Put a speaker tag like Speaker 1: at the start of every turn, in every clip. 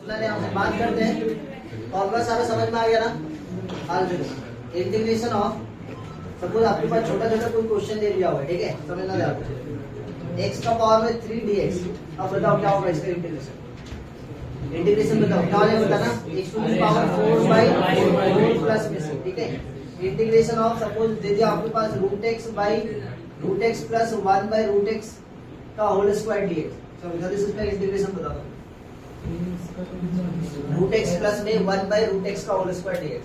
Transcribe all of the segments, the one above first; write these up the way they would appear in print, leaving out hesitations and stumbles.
Speaker 1: चलिए हमसे बात करते हैं। फॉर्मूला सारा समझ में आ गया ना? हाल चलो इंटीग्रेशन ऑफ, सपोज आपके पास छोटा छोटा कोई क्वेश्चन दे दिया हुआ है, ठीक है, समझना ध्यान। x का पावर में 3dx, अब बताओ क्या होगा इसका इंटीग्रेशन। इंटीग्रेशन बताओ क्या हो जाएगा, बताना। x to the power 4/4 plus में से, ठीक है। इंटीग्रेशन ऑफ, सपोज दे दिया आपके पास √x प्लस 1/√x का होल स्क्वायर dx। तो जल्दी से इसका इंटीग्रेशन बता दो। √x प्लस में 1/√x का होल स्क्वायर dx,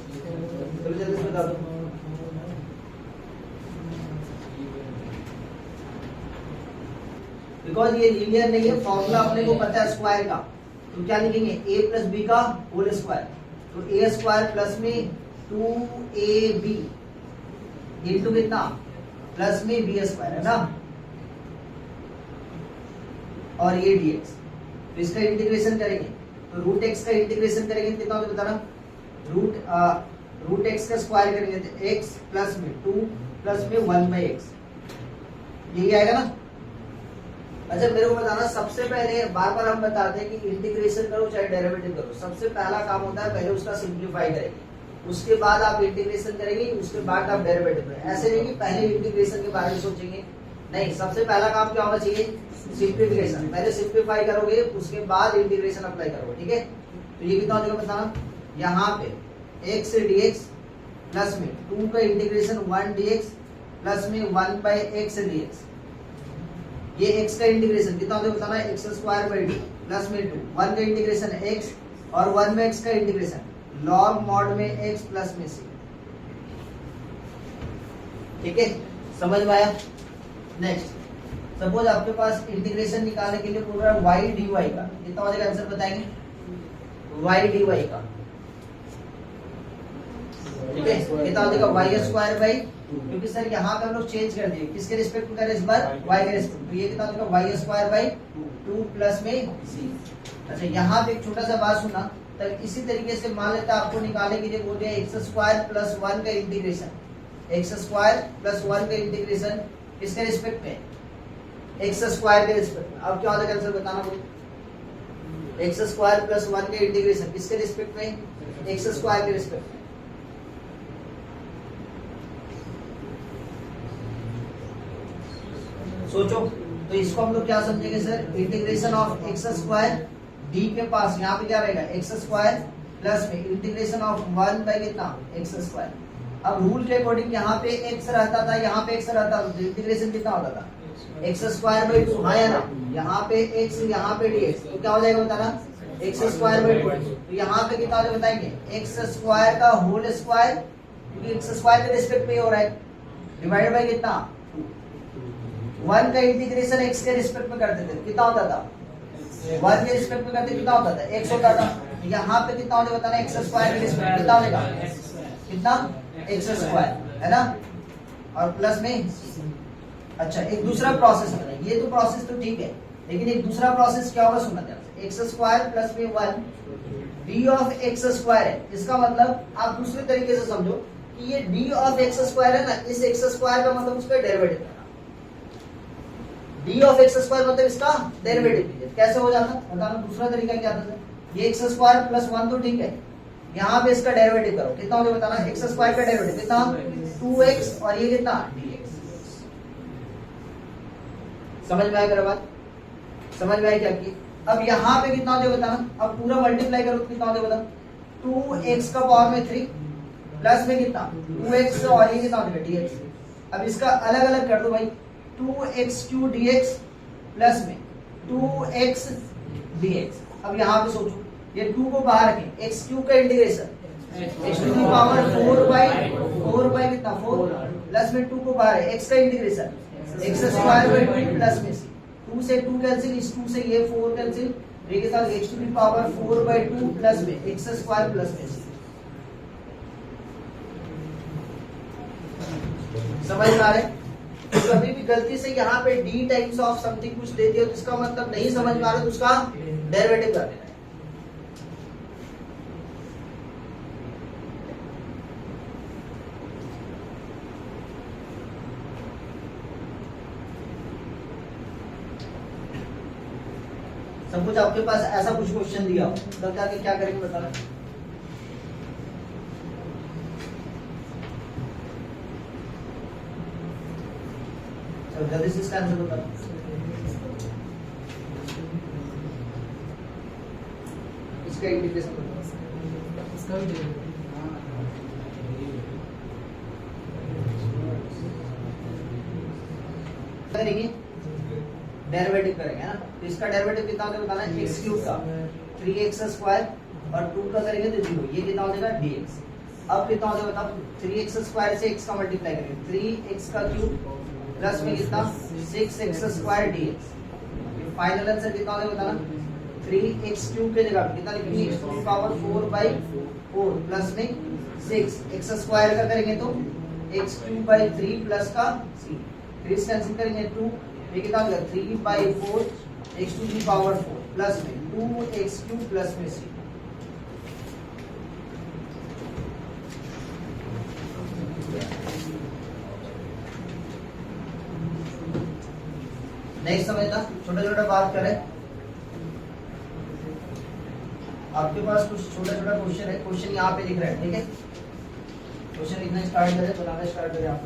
Speaker 1: जल्दी जल्दी से बता दो। बिकॉज ये लीनियर नहीं है, फॉर्मूला अपने को पता है स्क्वायर का, तो क्या लिखेंगे, a प्लस बी का होल स्क्वायर। तो a स्क्वायर प्लस में 2ab इंटू कितना, प्लस में b स्क्वायर, है ना, और ये dx। तो इसका इंटीग्रेशन करेंगे तो √x का इंटीग्रेशन करेंगे कितना होगा बताना। √x का स्क्वायर करेंगे तो x प्लस में 2 प्लस में 1/x, यही आएगा ना। अच्छा मेरे को बताना, सबसे पहले बार बार हम बताते हैं कि इंटीग्रेशन करो चाहे डेरिवेटिव करो, सबसे पहला काम होता है पहले उसका सिंप्लीफाई करेंगे, उसके बाद आप इंटीग्रेशन करेंगे, उसके बाद आप डेरिवेटिव करेंगे। ऐसे नहीं कि पहले इंटीग्रेशन के बारे में सोचेंगे, नहीं, सबसे पहला काम क्या होना चाहिए, सिंप्लीफिकेशन। पहले सिंप्लीफाई करोगे उसके बाद इंटीग्रेशन अप्लाई करोगे, ठीक है। तो ये कितना हो जाएगा बताना, यहाँ पे x dx प्लस में 2 का इंटीग्रेशन 1 dx प्लस में 1/x dx, ये x का इंटीग्रेशन कितना होता है बताना, x² प्लस में 2, 1 का इंटीग्रेशन x और 1/x का इंटीग्रेशन log mod में x प्लस में c, ठीक है, समझ में आया। नेक्स्ट, सपोज आपके पास इंटीग्रेशन निकालने के लिए पूरा y dy का कितना हो जाएगा, आंसर बताएंगे, y dy का, ठीक है, कितना हो जाएगा, y², क्योंकि सर यहाँ पे हम लोग चेंज कर दिए, किसके रिस्पेक्ट में करें इस बार, y के रिस्पेक्ट, तो ये कितना हो जाएगा, y² प्लस में c। अच्छा यहाँ पे एक छोटा सा बात सुनना, तब इसी तरीके से मान लेता आपको निकालने के लिए बोल दिया x² प्लस 1 का इंटीग्रेशन, x² प्लस 1 का इंटीग्रेशन किसके रिस्पेक्ट में, x² के रिस्पेक्ट में। अब क्या हो जाएगा आंसर बताना बोलो, x² प्लस 1 का इंटीग्रेशन किसके रिस्पेक्ट में, x² के रिस्पेक्ट में। सोचो, तो इसको हम लोग क्या समझेंगे sir, integration of x² d के पास यहाँ पे क्या रहेगा, x² प्लस में इंटीग्रेशन ऑफ 1 बाई कितना, x²। अब रूल के अकॉर्डिंग यहाँ पे x रहता था, यहाँ पे x रहता था, तो इंटीग्रेशन कितना होता था, x²/2, हाँ या ना, यहाँ पे x यहाँ पे dx, तो क्या हो जाएगा बताना, x²/2। तो यहाँ पे कितना हो जाएगा बताएंगे, x² का होल स्क्वायर, क्योंकि x² के रिस्पेक्ट में हो रहा है, डिवाइड बाई कितना, 1 का इंटीग्रेशन x के रिस्पेक्ट में करते थे, कितना होता था, 1 के रिस्पेक्ट में करते कितना होता था, x होता था। यहाँ पे कितना होने बताना, x² के रिस्पेक्ट कितना होगा, कितना, x², है ना, और प्लस में। अच्छा एक दूसरा प्रोसेस है, ये तो प्रोसेस तो ठीक है, लेकिन एक दूसरा प्रोसेस क्या होगा सुनना ध्यान से, x² प्लस में 1 d ऑफ x² है, इसका मतलब आप दूसरे तरीके से समझो कि ये d ऑफ x² है ना, इस x² का मतलब उसका डेरिवेटिव है, d ऑफ x² मतलब इसका डेरिवेटिव। कैसे हो जाता बताना, दूसरा तरीका क्या था, ये x² प्लस 1 तो ठीक है, यहाँ पे इसका डेरिवेटिव करो, कितना हो जाएगा बताना, x² का डेरिवेटिव कितना, 2x और ये कितना, dx। समझ में आया मेरा बात, समझ में आया क्या की। अब यहाँ पे कितना हो जाएगा बताना, अब पूरा मल्टीप्लाई करो तो कितना हो जाएगा बताना, 2x का पावर में 3 प्लस में कितना, 2x और ये कितना हो जाएगा dx। अब इसका अलग अलग कर दो भाई, 2x³ dx प्लस में 2x dx। अब यहाँ पे सोचो, ये 2 को बाहर रखें, x³ का integration x to the power 4 by कितना 4 प्लस में 2 को बाहर है, x का इंटीग्रेशन x² प्लस में 2 से 2 कैंसिल, इस 2 से ये 4 कैंसिल, ये के साथ x to the power 4/2 plus में x² प्लस में। समझ में आ रहा है। तो कभी भी गलती से यहाँ पे d टाइम्स ऑफ समथिंग कुछ दे दिया तो इसका मतलब नहीं समझ में आ रहा तो उसका डेरिवेटिव कर देना है। सपोज आपके पास ऐसा कुछ क्वेश्चन दिया हो तो क्या करेंगे बताना। जल्दी से इसका आंसर बता। इसका इंटीग्रेशन करेंगे, डेरिवेटिव करेंगे ना। तो इसका डेरिवेटिव कितना होगा बताना है, एक्स क्यूब का 3x स्क्वायर और 2 का करेंगे तो 0, ये कितना हो जाएगा dx। अब कितना हो जाएगा बताओ, 3x स्क्वायर से x का मल्टीप्लाई करेंगे, 3x का क्यूब प्लस में कितना 6x square dx। Final answer कितना हो जाएगा बताना, 3x क्यूब के जगह कितना लिखेंगे, x to the power 4/4 plus में 6 x स्क्वायर का करेंगे तो x क्यूब बाई 3 प्लस का c, 3 कैंसिल करेंगे 2, ये कितना हो जाएगा 3/4 x to the power 4 plus में 2x क्यूब प्लस में c। नहीं समझना, छोटा छोटा बात करें। आपके पास कुछ छोटा छोटा क्वेश्चन है, क्वेश्चन यहाँ पे लिख रहे हैं, ठीक है। क्वेश्चन लिखना स्टार्ट करें, बनाना स्टार्ट करें। आप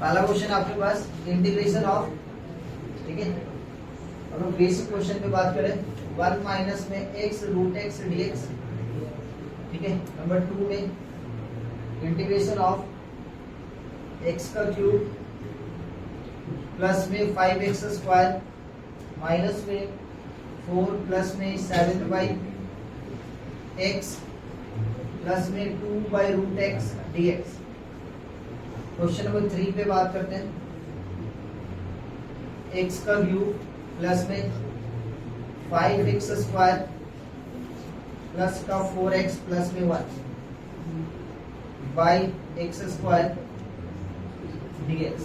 Speaker 1: पहला क्वेश्चन आपके पास इंटीग्रेशन ऑफ, ठीक है। अगर बेसिक क्वेश्चन पे बात करें 1 माइनस में x रूट x dx, ठीक है। नंबर 2 में इंटीग्रेशन ऑफ x का क्यूब प्लस में 5x स्क्वायर माइनस में 4 प्लस में 7/x प्लस में 2/√x dx। क्वेश्चन नंबर 3 पे बात करते हैं, x का क्यूब प्लस में 5x स्क्वायर प्लस का 4x प्लस में 1 बाई x स्क्वायर dx।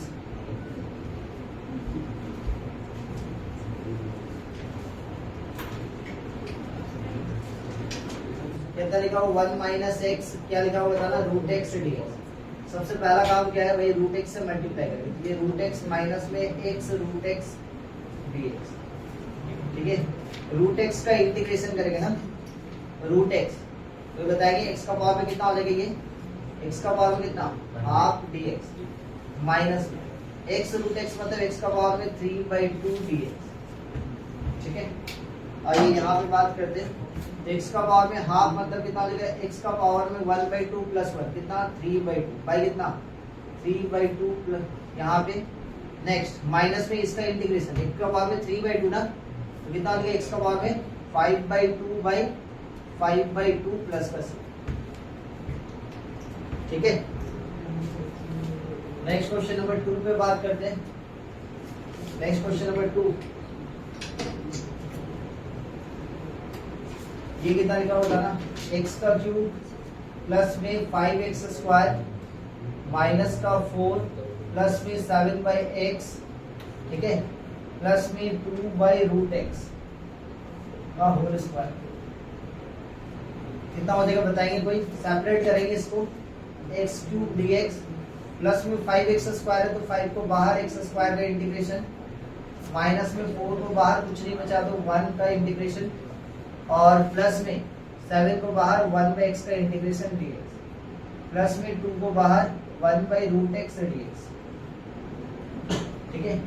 Speaker 1: क्या लिखा हो, 1 माइनस एक्स, क्या लिखा हुआ था ना, रूट एक्स dx। सबसे पहला काम क्या है भाई, रूट एक्स से मल्टीप्लाई करेंगे, ये रूट एक्स माइनस में एक्स रूट एक्स dx, ठीक है। रूट एक्स का इंटीग्रेशन करेंगे ना, रूट एक्स तो बताएंगे x का पावर में कितना हो जाएगा, ये x का पावर में कितना हाफ dx माइनस में x रूट एक्स मतलब x का पावर में 3/2 dx, ठीक है। आइए यहाँ पे बात करते हैं, x का पावर में हाफ मतलब कितना हो जाएगा, x का पावर में 1/2 प्लस 1 कितना 3/2 बाई कितना 3/2 प्लस यहाँ पे नेक्स्ट माइनस में इसका इंटीग्रेशन, x का पावर में 3/2 ना, तो कितना हो जाएगा x का पावर में 5/2 बाई 5/2 प्लस का c, ठीक है। नेक्स्ट क्वेश्चन नंबर 2 पे बात करते हैं। नेक्स्ट क्वेश्चन नंबर 2, ये कितना लिखा होगा ना, x का क्यूब प्लस में 5x स्क्वायर माइनस का 4 प्लस में 7/x, ठीक है, प्लस में 2/√x का होल स्क्वायर। कितना हो जाएगा बताएंगे, कोई सेपरेट करेंगे इसको, x क्यूब dx प्लस में 5x स्क्वायर है तो 5 को बाहर x स्क्वायर का इंटीग्रेशन, माइनस में 4 को बाहर कुछ नहीं बचा तो 1 का इंटीग्रेशन, और प्लस में 7 को बाहर 1/x का इंटीग्रेशन dx, प्लस में 2 को बाहर 1/√x dx, ठीक है।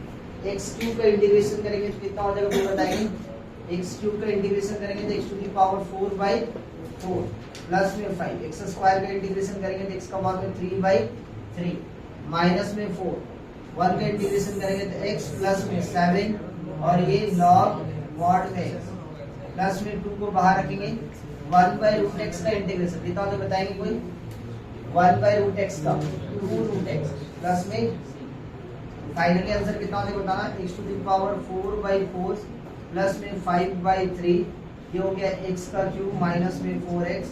Speaker 1: x क्यूब का इंटीग्रेशन करेंगे तो कितना हो जाएगा वो बताएंगे, x क्यूब का इंटीग्रेशन करेंगे तो x to the power 4/4 plus में 5 x स्क्वायर का इंटीग्रेशन करेंगे तो x का पावर में 3/3 माइनस में 4 1 का इंटीग्रेशन करेंगे तो x प्लस में 7 और ये log mod में x प्लस में 2 को बाहर रखेंगे, 1/√x का इंटीग्रेशन कितना होता है बताएंगे कोई, 1/√x का 2√x प्लस में फाइनली आंसर कितना होता है बताना, x to the power 4/4 plus में 5/3, ये हो गया x का क्यूब माइनस में 4x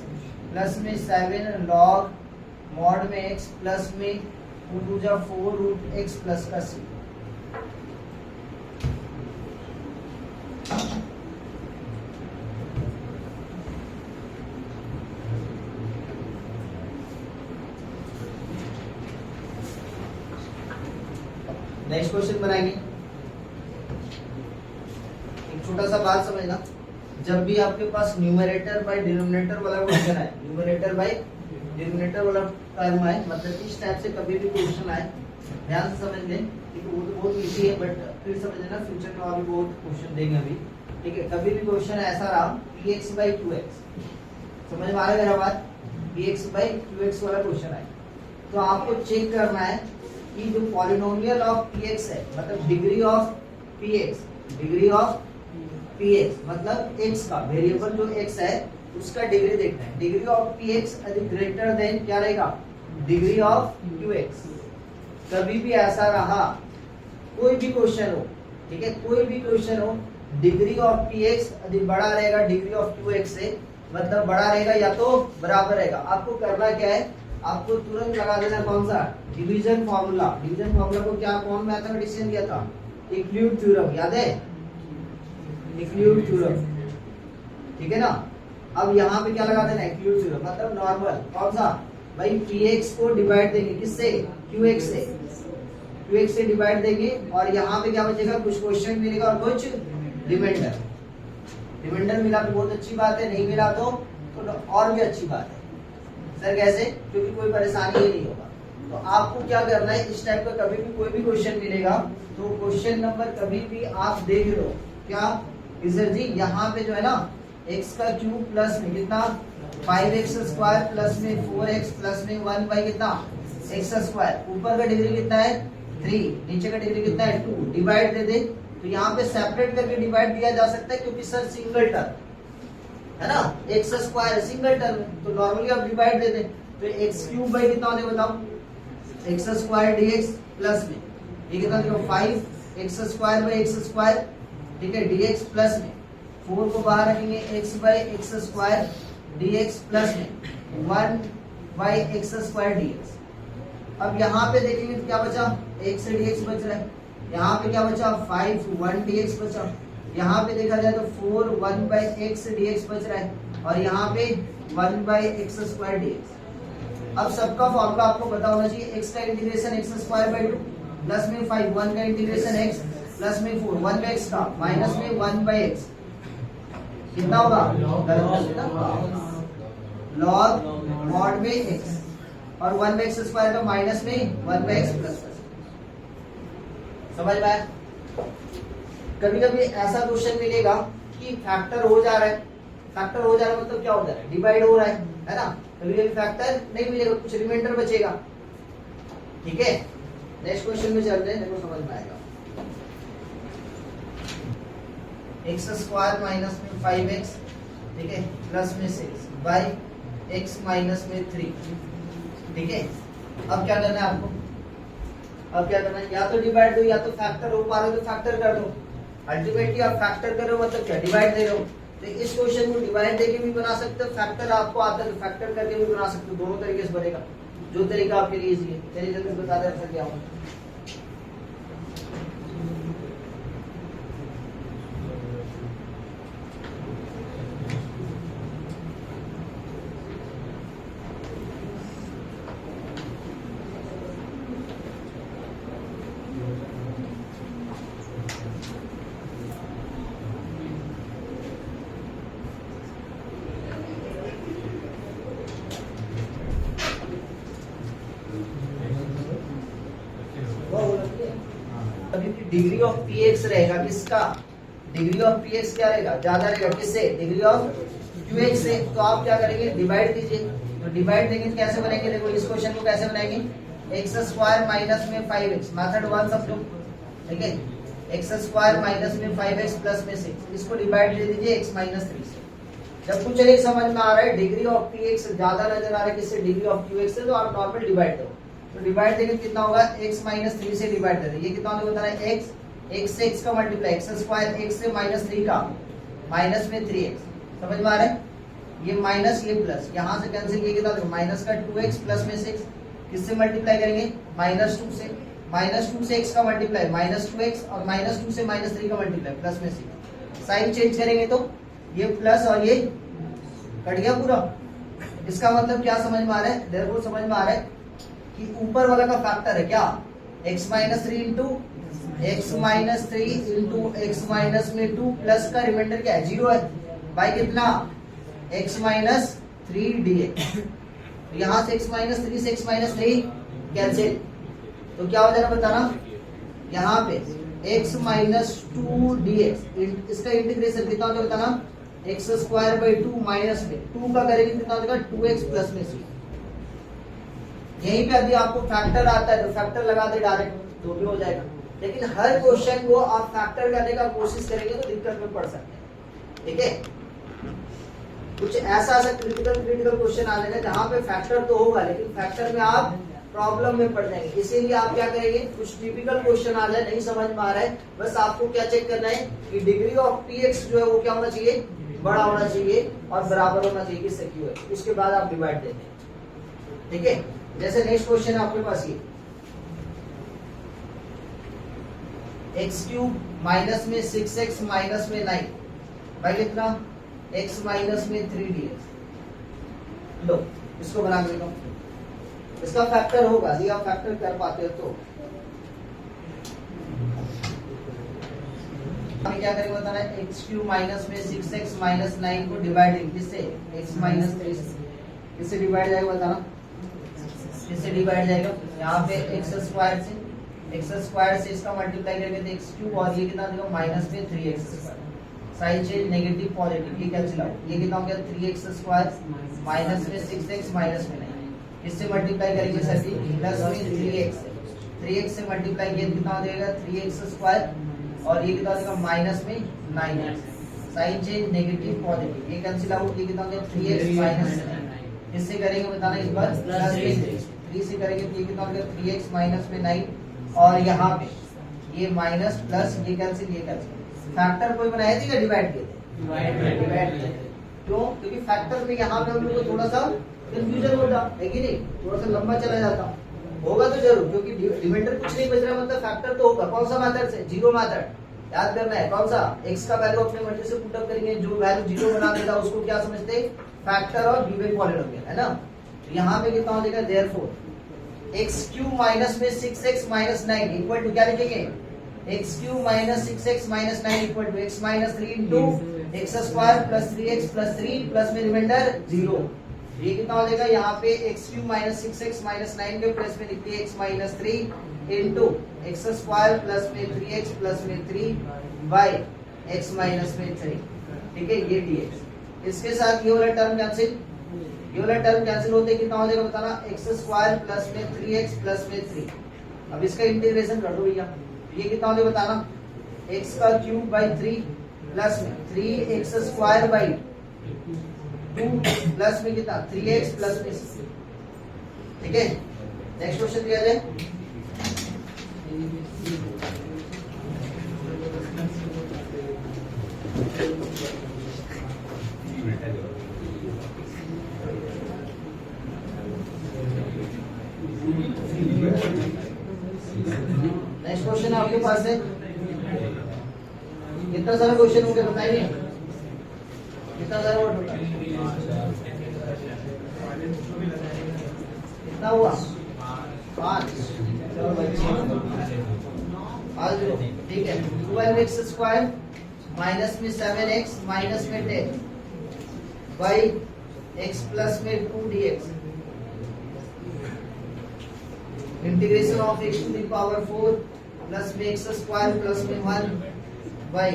Speaker 1: प्लस में 7 log mod में x प्लस में 2 जा 4√x प्लस का c। नेक्स्ट क्वेश्चन बनाएंगे, छोटा सा बात समझना, जब भी आपके पास न्यूमरेटर बाय डिनोमिनेटर वाला क्वेश्चन है, न्यूमरेटर बाय डिनोमिनेटर वाला टर्म है, मतलब इस टाइप से कभी भी क्वेश्चन आए, ध्यान से समझ लें। ठीक है, वो तो बहुत इजी है, बट फिर समझ लेना, फ्यूचर में और भी बहुत क्वेश्चन देंगे अभी। ठीक है, कभी भी क्वेश्चन ऐसा रहा px by qx, समझ में आ रहा है मेरा बात, px by qx वाला क्वेश्चन है, तो आपको चेक करना है कि जो पॉलिनोमियल ऑफ px है, मतलब degree of px, degree of px मतलब x का वेरिएबल जो x है उसका डिग्री देखना है। डिग्री ऑफ px यदि ग्रेटर देन क्या रहेगा, डिग्री ऑफ qx। कभी भी ऐसा रहा, कोई भी क्वेश्चन हो, ठीक है, कोई भी क्वेश्चन हो, डिग्री ऑफ px यदि बड़ा रहेगा डिग्री ऑफ qx से, मतलब बड़ा रहेगा या तो बराबर रहेगा, आपको करना क्या है, आपको तुरंत लगा देना कौन सा, डिवीजन फॉर्मूला। डिवीजन फॉर्मूला को क्या, कौन मैथमेटिशियन किया था, यूक्लिड थ्योरम, याद है, यूक्लिड थ्योरम, ठीक है ना। अब यहाँ पे क्या लगा देना, यूक्लिड थ्योरम मतलब नॉर्मल, कौन सा भाई, px को डिवाइड देंगे किससे, qx से, qx से डिवाइड देंगे, और यहाँ पे क्या बचेगा, कुछ क्वेश्चन मिलेगा और कुछ रिमाइंडर। रिमाइंडर मिला तो बहुत अच्छी बात है, नहीं मिला तो और भी अच्छी बात है। सर कैसे, क्योंकि कोई परेशानी ही नहीं होगा। तो आपको क्या करना है, इस टाइप का कभी भी कोई भी क्वेश्चन मिलेगा तो क्वेश्चन नंबर कभी भी आप देख लो, क्या सर जी, यहाँ पे जो है ना x का क्यूब प्लस में कितना 5x स्क्वायर प्लस में 4x प्लस में 1 बाई कितना x स्क्वायर, ऊपर का डिग्री कितना है 3, नीचे का डिग्री कितना है 2, डिवाइड दे दे। तो यहाँ पे सेपरेट करके डिवाइड दिया जा सकता है, क्योंकि सर सिंगल टर्म है ना, x स्क्वायर सिंगल टर्म, तो नॉर्मली आप डिवाइड दे दे। तो x क्यूब बाई कितना होने बताओ, x स्क्वायर dx प्लस में ये कितना देखो 5x square by x square, ठीक है, dx प्लस में 4 को बाहर रखेंगे, x by x square dx plus में 1 बाई x स्क्वायर dx। अब यहाँ पे देखेंगे तो क्या बचा, x से dx बच रहा है, यहाँ पे क्या बचा 5 1 dx बचा, यहाँ पे देखा जाए तो 4 1 बाई x dx बच रहा है, और यहाँ पे 1 बाई x स्क्वायर dx। अब सबका फॉर्मूला आपको पता होना चाहिए, x का integration x square by 2 plus में 5, 1 का इंटीग्रेशन x प्लस में 4, 1 बाई x का माइनस में 1 बाई x, कितना होगा लॉग मॉड में x, और 1 बाई x स्क्वायर का माइनस में 1 बाई x प्लस। समझ में आया। कभी कभी ऐसा क्वेश्चन मिलेगा कि फैक्टर हो जा रहा है, फैक्टर हो जा रहा है मतलब क्या होता है, डिवाइड हो रहा है ना, कभी कभी फैक्टर नहीं मिलेगा, कुछ रिमाइंडर बचेगा। ठीक है, नेक्स्ट क्वेश्चन में चलते हैं, देखो समझ में आएगा। x स्क्वायर माइनस में 5x, ठीक है, प्लस में 6 बाई x माइनस में 3, ठीक है। अब क्या करना है आपको, अब क्या करना है, या तो डिवाइड दो या तो फैक्टर हो पा रहे हो तो फैक्टर कर दो। अल्टीमेटली आप फैक्टर कर रहे हो मतलब क्या, डिवाइड दे रहे हो। तो इस क्वेश्चन को डिवाइड देके भी बना सकते हो, फैक्टर आपको आता है तो फैक्टर करके भी बना सकते हो, दोनों तरीके से बनेगा, जो तरीका आपके लिए इजी है। चलिए जल्दी बता दे क्या होगा। डिग्री ऑफ px रहेगा किसका, डिग्री ऑफ px क्या रहेगा, ज्यादा रहेगा किससे, डिग्री ऑफ qx से। तो आप क्या करेंगे, डिवाइड दीजिए। तो डिवाइड देंगे तो कैसे बनेंगे, देखो इस क्वेश्चन को कैसे बनाएंगे, x स्क्वायर माइनस में 5x, मेथड 1 सब लोग, ठीक है, x स्क्वायर माइनस में 5x प्लस में 6, इसको डिवाइड दे दीजिए x माइनस 3 से। जब कुछ नहीं समझ में आ रहा है, डिग्री ऑफ px ज्यादा नजर आ रहा है किससे, डिग्री ऑफ qx से, तो आप नॉर्मल डिवाइड करो। तो डिवाइड देंगे कितना होगा, x माइनस 3 से डिवाइड कर देंगे, ये कितना होगा बताना है, x से x का मल्टीप्लाई, x स्क्वायर x से माइनस 3 का माइनस में 3x, समझ में आ रहा है, ये माइनस ये प्लस, यहाँ से कैंसिल किया कितना देखो, माइनस का 2x प्लस में 6, किससे मल्टीप्लाई करेंगे, -2 से, -2 से x का मल्टीप्लाई -2x, और -2 से -3 का मल्टीप्लाई प्लस में 6, साइन चेंज करेंगे तो ये प्लस और ये कट गया पूरा। इसका मतलब क्या समझ में आ रहा है, देयरफॉर समझ में आ रहा है कि ऊपर वाला का फैक्टर है क्या, x minus 3 into x minus 3 into x minus में 2 प्लस का रिमाइंडर क्या है 0 है बाई कितना x माइनस 3 dx। यहां से x माइनस 3 से x माइनस 3 कैंसिल, तो क्या हो जाएगा बताना, यहाँ पे x माइनस 2 dx इसका इंटीग्रेशन कितना होगा बताना, एक्स स्क्वायर बाई 2 माइनस में 2 का करेंगे कितना हो जाएगा 2x प्लस में 3। यहीं पे यदि आपको फैक्टर आता है तो फैक्टर लगा दे डायरेक्ट तो भी हो जाएगा, लेकिन हर क्वेश्चन को आप फैक्टर करने का कोशिश करेंगे तो दिक्कत में पड़ सकते हैं। ठीक है, कुछ ऐसा क्रिटिकल क्वेश्चन आ जाएगा जहां पे फैक्टर तो होगा लेकिन फैक्टर में आप प्रॉब्लम में पड़ जाएंगे, इसीलिए आप क्या करेंगे, कुछ टिपिकल क्वेश्चन आ जाए नहीं समझ में आ रहा है, बस आपको क्या चेक करना है कि डिग्री ऑफ px जो है वो क्या होना चाहिए, बड़ा होना चाहिए और बराबर होना चाहिए किससे क्यू है, उसके बाद आप डिवाइड देते हैं। ठीक है, जैसे नेक्स्ट क्वेश्चन है आपके पास ये एक्स क्यूब माइनस में 6x माइनस में 9 भाई कितना x माइनस में 3 dx। लो इसको बना के लो, इसका फैक्टर होगा यदि आप फैक्टर कर पाते हो तो हम क्या करेंगे बताना, एक्स क्यूब माइनस में 6x माइनस 9 को डिवाइड किससे, x माइनस 3 से, किससे डिवाइड जाएगा बताना, किससे डिवाइड जाएगा, यहाँ पे एक्स स्क्वायर से इसका मल्टीप्लाई करेंगे तो एक्स क्यूब और ये कितना देगा माइनस में 3x square, sign change negative positive, ये कैंसिल आउट, ये कितना हो गया 3x स्क्वायर माइनस में 6x माइनस में 9, इससे मल्टीप्लाई करेंगे सर जी प्लस में 3x से मल्टीप्लाई किया कितना हो जाएगा 3x स्क्वायर और ये कितना हो जाएगा माइनस में 9x, sign change negative positive, ये कैंसिल आउट, ये कितना हो गया 3x माइनस 9, इससे करेंगे बताना इस बार प्लस में 3 से करेंगे तो ये कितना हो गया 3x माइनस में 9 और यहाँ पे ये माइनस प्लस ये कैंसिल, फैक्टर कोई बनाया थी या डिवाइड किए थे, डिवाइड किए थे, क्यों, क्योंकि फैक्टर में यहाँ पे हम लोग को थोड़ा सा कंफ्यूजन होता है कि नहीं, थोड़ा सा लंबा चला जाता होगा तो जरूर, क्योंकि रिमाइंडर कुछ नहीं बच रहा मतलब फैक्टर तो होगा, कौन सा मेथड से, जीरो मेथड याद करना है, कौन सा, x का वैल्यू अपने मर्जी से पुट अप करेंगे, जो वैल्यू जीरो बना देगा उसको क्या समझते, फैक्टर और गिवन पॉलिनोमियल है ना। तो यहाँ पे कितना हो जाएगा देयरफॉर एक्स क्यूब माइनस में 6x माइनस 9 इक्वल टू क्या लिखेंगे, x cube minus 6x minus 9 equal to x minus 3 into x square plus 3x plus 3 plus में रिमाइंडर 0, ये कितना हो जाएगा, यहाँ पे x cube minus 6x minus 9 के प्लस में लिखिए x minus 3 into x square plus में 3x प्लस में 3 बाई एक्स माइनस में 3, ठीक है, ये dx, इसके साथ ये वाला टर्म कैंसिल, ये वाला टर्म कैंसिल होते कितना हो जाएगा बताना, एक्स स्क्वायर प्लस में 3x प्लस में 3, अब इसका इंटीग्रेशन कर दो भैया, ये कितना हो जाएगा बताना, x का क्यूब बाई 3 प्लस में 3x स्क्वायर बाई 2 प्लस में कितना 3x प्लस में, ठीक है। नेक्स्ट क्वेश्चन दिया जाए, नेक्स्ट क्वेश्चन आपके पास है, कितना सारा क्वेश्चन हो गया बताइए, कितना सारा वर्ड होता है, कितना हुआ 5, चलो आज ठीक है, 12x स्क्वायर माइनस में 7x माइनस में 10 बाई x प्लस में 2 dx, integration of x to the power 4 plus में x स्क्वायर प्लस में 1 बाई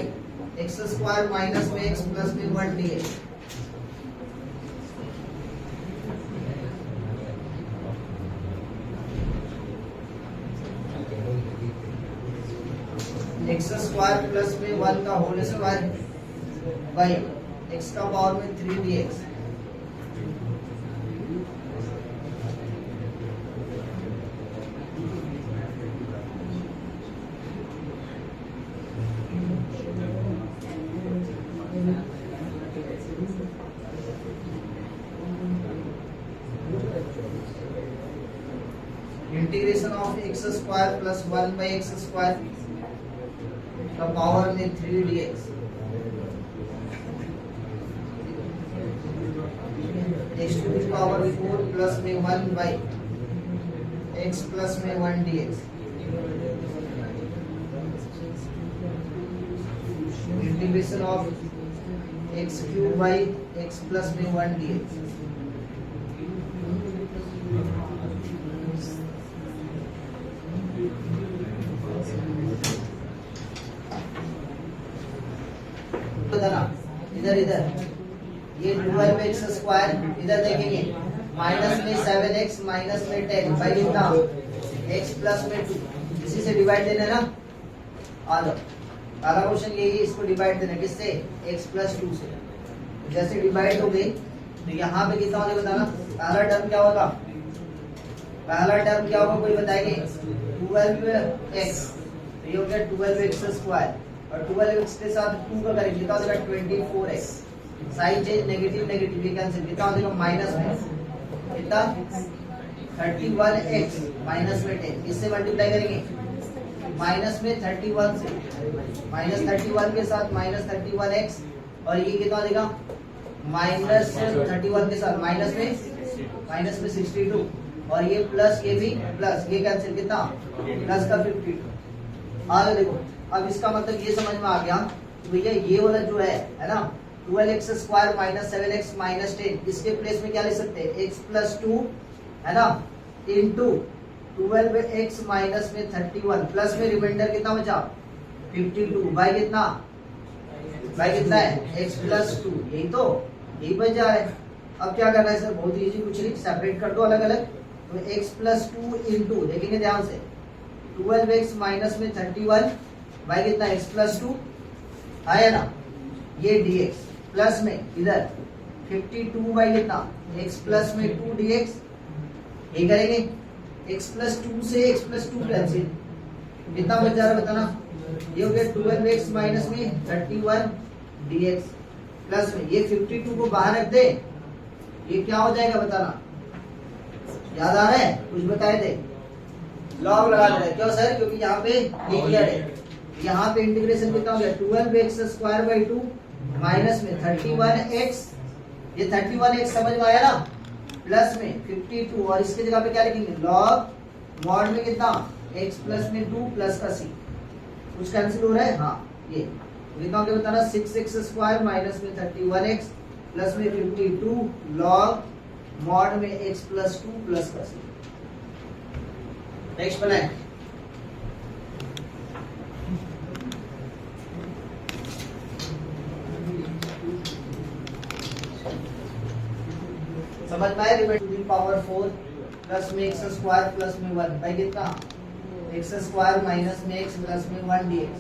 Speaker 1: एक्स स्क्वायर माइनस में x प्लस में 1 dx, एक्स स्क्वायर प्लस में 1 का होल स्क्वायर बाई x का पावर में 3 dx, integration of x square plus 1 by x square का power में 3 dx, x to the power 4 plus में 1 by x plus में 1 dx, integration of x cube by x plus में 1 dx। इधर इधर ये 12x स्क्वायर, इधर देखेंगे माइनस में 7x माइनस में 10 भाई कितना x प्लस में 2, इसी से डिवाइड देना ना। आ जाओ, पहला क्वेश्चन यही, इसको डिवाइड देना किससे, x प्लस 2 से। जैसे डिवाइड हो गई तो यहाँ पे कितना होगा बताना। पहला टर्म क्या होगा, पहला टर्म क्या होगा कोई बताएंगे, 12x, तो ये हो गया 12x स्क्वायर, और 12x के साथ 2 का करेंगे कितना हो जाएगा 24x। Sign change negative negative ये कैंसिल, कितना हो जाएगा माइनस में कितना 31x माइनस में 10, इससे मल्टीप्लाई करेंगे माइनस में 31 से, माइनस 31 के साथ माइनस 31x, और ये कितना हो जाएगा माइनस 31 के साथ माइनस में 62, और ये प्लस ये भी प्लस, ये कैंसिल कितना प्लस का 52। आगे देखो, अब इसका मतलब ये समझ में आ गया भैया ये वाला जो है ना 12x square minus 7x minus 10, इसके प्लेस में क्या लिख सकते हैं x प्लस 2 है ना इंटू 12x माइनस में 31 प्लस में रिमाइंडर कितना बचा 52 बाई कितना है x प्लस 2, यही तो यही बच जा रहा है। अब क्या करना है सर, बहुत इजी, कुछ नहीं, सेपरेट कर दो अलग अलग। तो x प्लस 2 इंटू, देखेंगे ध्यान से, 12x माइनस में 31 बाई कितना x प्लस 2 आया ना, ये dx प्लस में इधर 52 बाई कितना x प्लस में 2 dx, ये करेंगे x प्लस 2 से x प्लस 2 कैंसिल, कितना बच जा रहा है बताना, ये हो गया 12x माइनस में 31 dx प्लस में ये 52 को बाहर रख दे, ये क्या हो जाएगा बताना, याद आ रहा है कुछ बताए थे, लॉग लगा दे रहे, क्यों सर, क्योंकि यहाँ पे लीनियर है, यहाँ पे इंटीग्रेशन कितना हो गया 12x स्क्वायर बाई 2 माइनस में 31x, ये 31x समझ में आया ना, प्लस में 52, और इसके जगह पे क्या लिखेंगे लॉग मॉड में कितना x प्लस में 2 प्लस का c, कुछ कैंसिल हो रहा है, हाँ ये कितना हो गया बताना 6x स्क्वायर माइनस में 31x प्लस में 52 लॉग मॉड में x प्लस 2 प्लस का c। नेक्स्ट बनाए, समझ में आया, टू द पावर 4 प्लस में x स्क्वायर प्लस में 1 भाई कितना x स्क्वायर माइनस में x प्लस में 1 dx,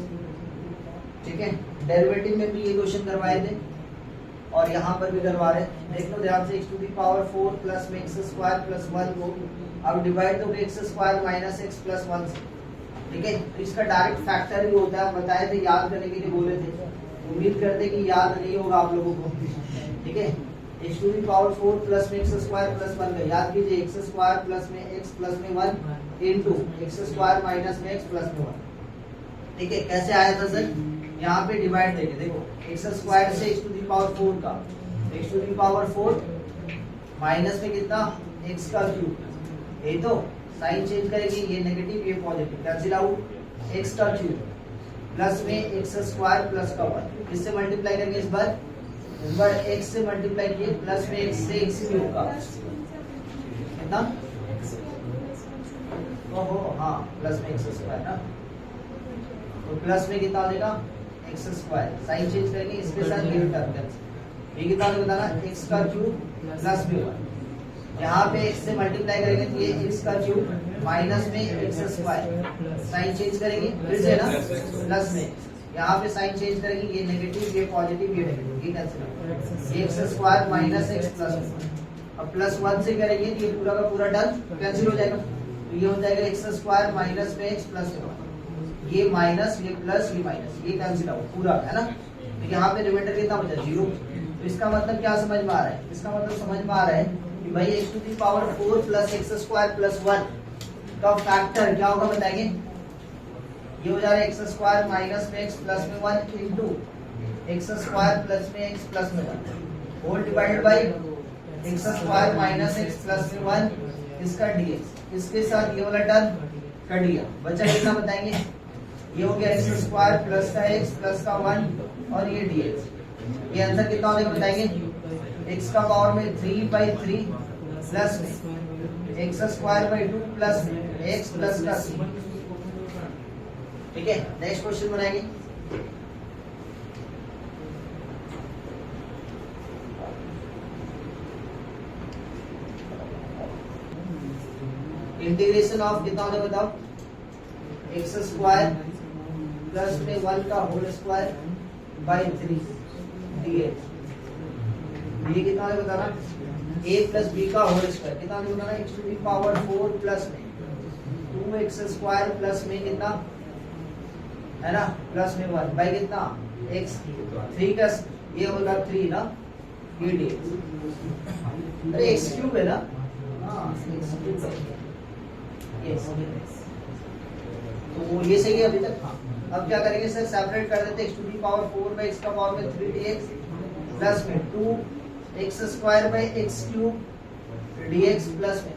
Speaker 1: ठीक है। डेरिवेटिव में भी ये क्वेश्चन करवाए थे और यहाँ पर भी करवा रहे, देख लो ध्यान से, x to the power 4 plus में x स्क्वायर प्लस 1 को अब डिवाइड दोगे x square minus x plus 1 से, ठीक है। तो इसका डायरेक्ट फैक्टर भी होता है, बताए थे, याद करने के लिए बोले थे, उम्मीद करते कि याद नहीं होगा आप लोगों को, ठीक है। x to the power 4 plus में x स्क्वायर प्लस 1 का याद कीजिए, x स्क्वायर प्लस में x प्लस में 1 इंटू x स्क्वायर माइनस में x प्लस में 1, ठीक है। कैसे आया था सर, यहाँ पे डिवाइड देंगे, देखो x स्क्वायर से x टू द पावर 4 का, x to the power 4 minus में कितना x का क्यूब, यही तो, साइन चेंज करेंगे, ये नेगेटिव ये पॉजिटिव, कैंसिल आउट, x का क्यूब प्लस में x स्क्वायर प्लस का 1, किससे मल्टीप्लाई करेंगे इस बार x से मल्टीप्लाई किए, प्लस में x से x क्यूब का कितना, ओहो हाँ प्लस में x स्क्वायर ना, तो प्लस में कितना हो जाएगा x स्क्वायर, साइन चेंज करेंगे, इसके साथ ये टर्म, ये कितना बताना x का क्यूब प्लस में 1, यहाँ पे x से मल्टीप्लाई करेंगे तो ये x का क्यूब माइनस में x स्क्वायर, साइन चेंज करेंगे फिर से ना, प्लस में यहाँ पे साइन चेंज करेंगे, ये नेगेटिव ये पॉजिटिव ये नेगेटिव, ये कैंसिल होगा, ये x square minus x plus 1, अब प्लस 1 से करेंगे तो ये पूरा का पूरा टर्म कैंसिल हो जाएगा, तो ये हो जाएगा x स्क्वायर माइनस में x प्लस 1, ये माइनस ये प्लस ये माइनस, ये कैंसिल आउट पूरा है ना, तो यहाँ पे रिमाइंडर कितना बचा 0। तो इसका मतलब क्या समझ में आ रहा है, इसका मतलब समझ में आ रहा है कि भाई x to the power 4 plus x square plus 1 का फैक्टर क्या होगा बताएंगे, ये हो जा रहा है x स्क्वायर माइनस में x प्लस में 1 इंटू x स्क्वायर प्लस में x प्लस में 1 whole divided by x square minus x plus में 1 इसका dx, इसके साथ ये वाला टर्म कट गया, बचा कितना बताएंगे ये हो गया एक्स स्क्वायर प्लस का एक्स प्लस का 1 और ये dx। ये आंसर कितना होगा बताएंगे? एक्स का पावर में 3/3 प्लस में एक्स स्क्वायर बाई 2 प्लस में एक्स प्लस का c। ठीक है, नेक्स्ट क्वेश्चन बनाएंगे। इंटीग्रेशन ऑफ कितना होगा बताओ? एक्स स्क्वायर प्लस में 1 का होल स्क्वायर बाई 3 dx। ये कितना होगा बताना? a प्लस b का होल स्क्वायर कितना होगा बताना? x to the power 4 plus में 2x स्क्वायर प्लस में कितना है ना, प्लस में 1 बाई कितना x 3 का ये होगा 3 ना, ये dx। अरे x क्यूब है ना, हाँ x क्यूब है। Yes. तो ये सही है अभी तक। हाँ, अब क्या करेंगे सर? सेपरेट कर देते x to the power 4 by x का पावर में 3 dx प्लस में 2x square by x cube dx plus में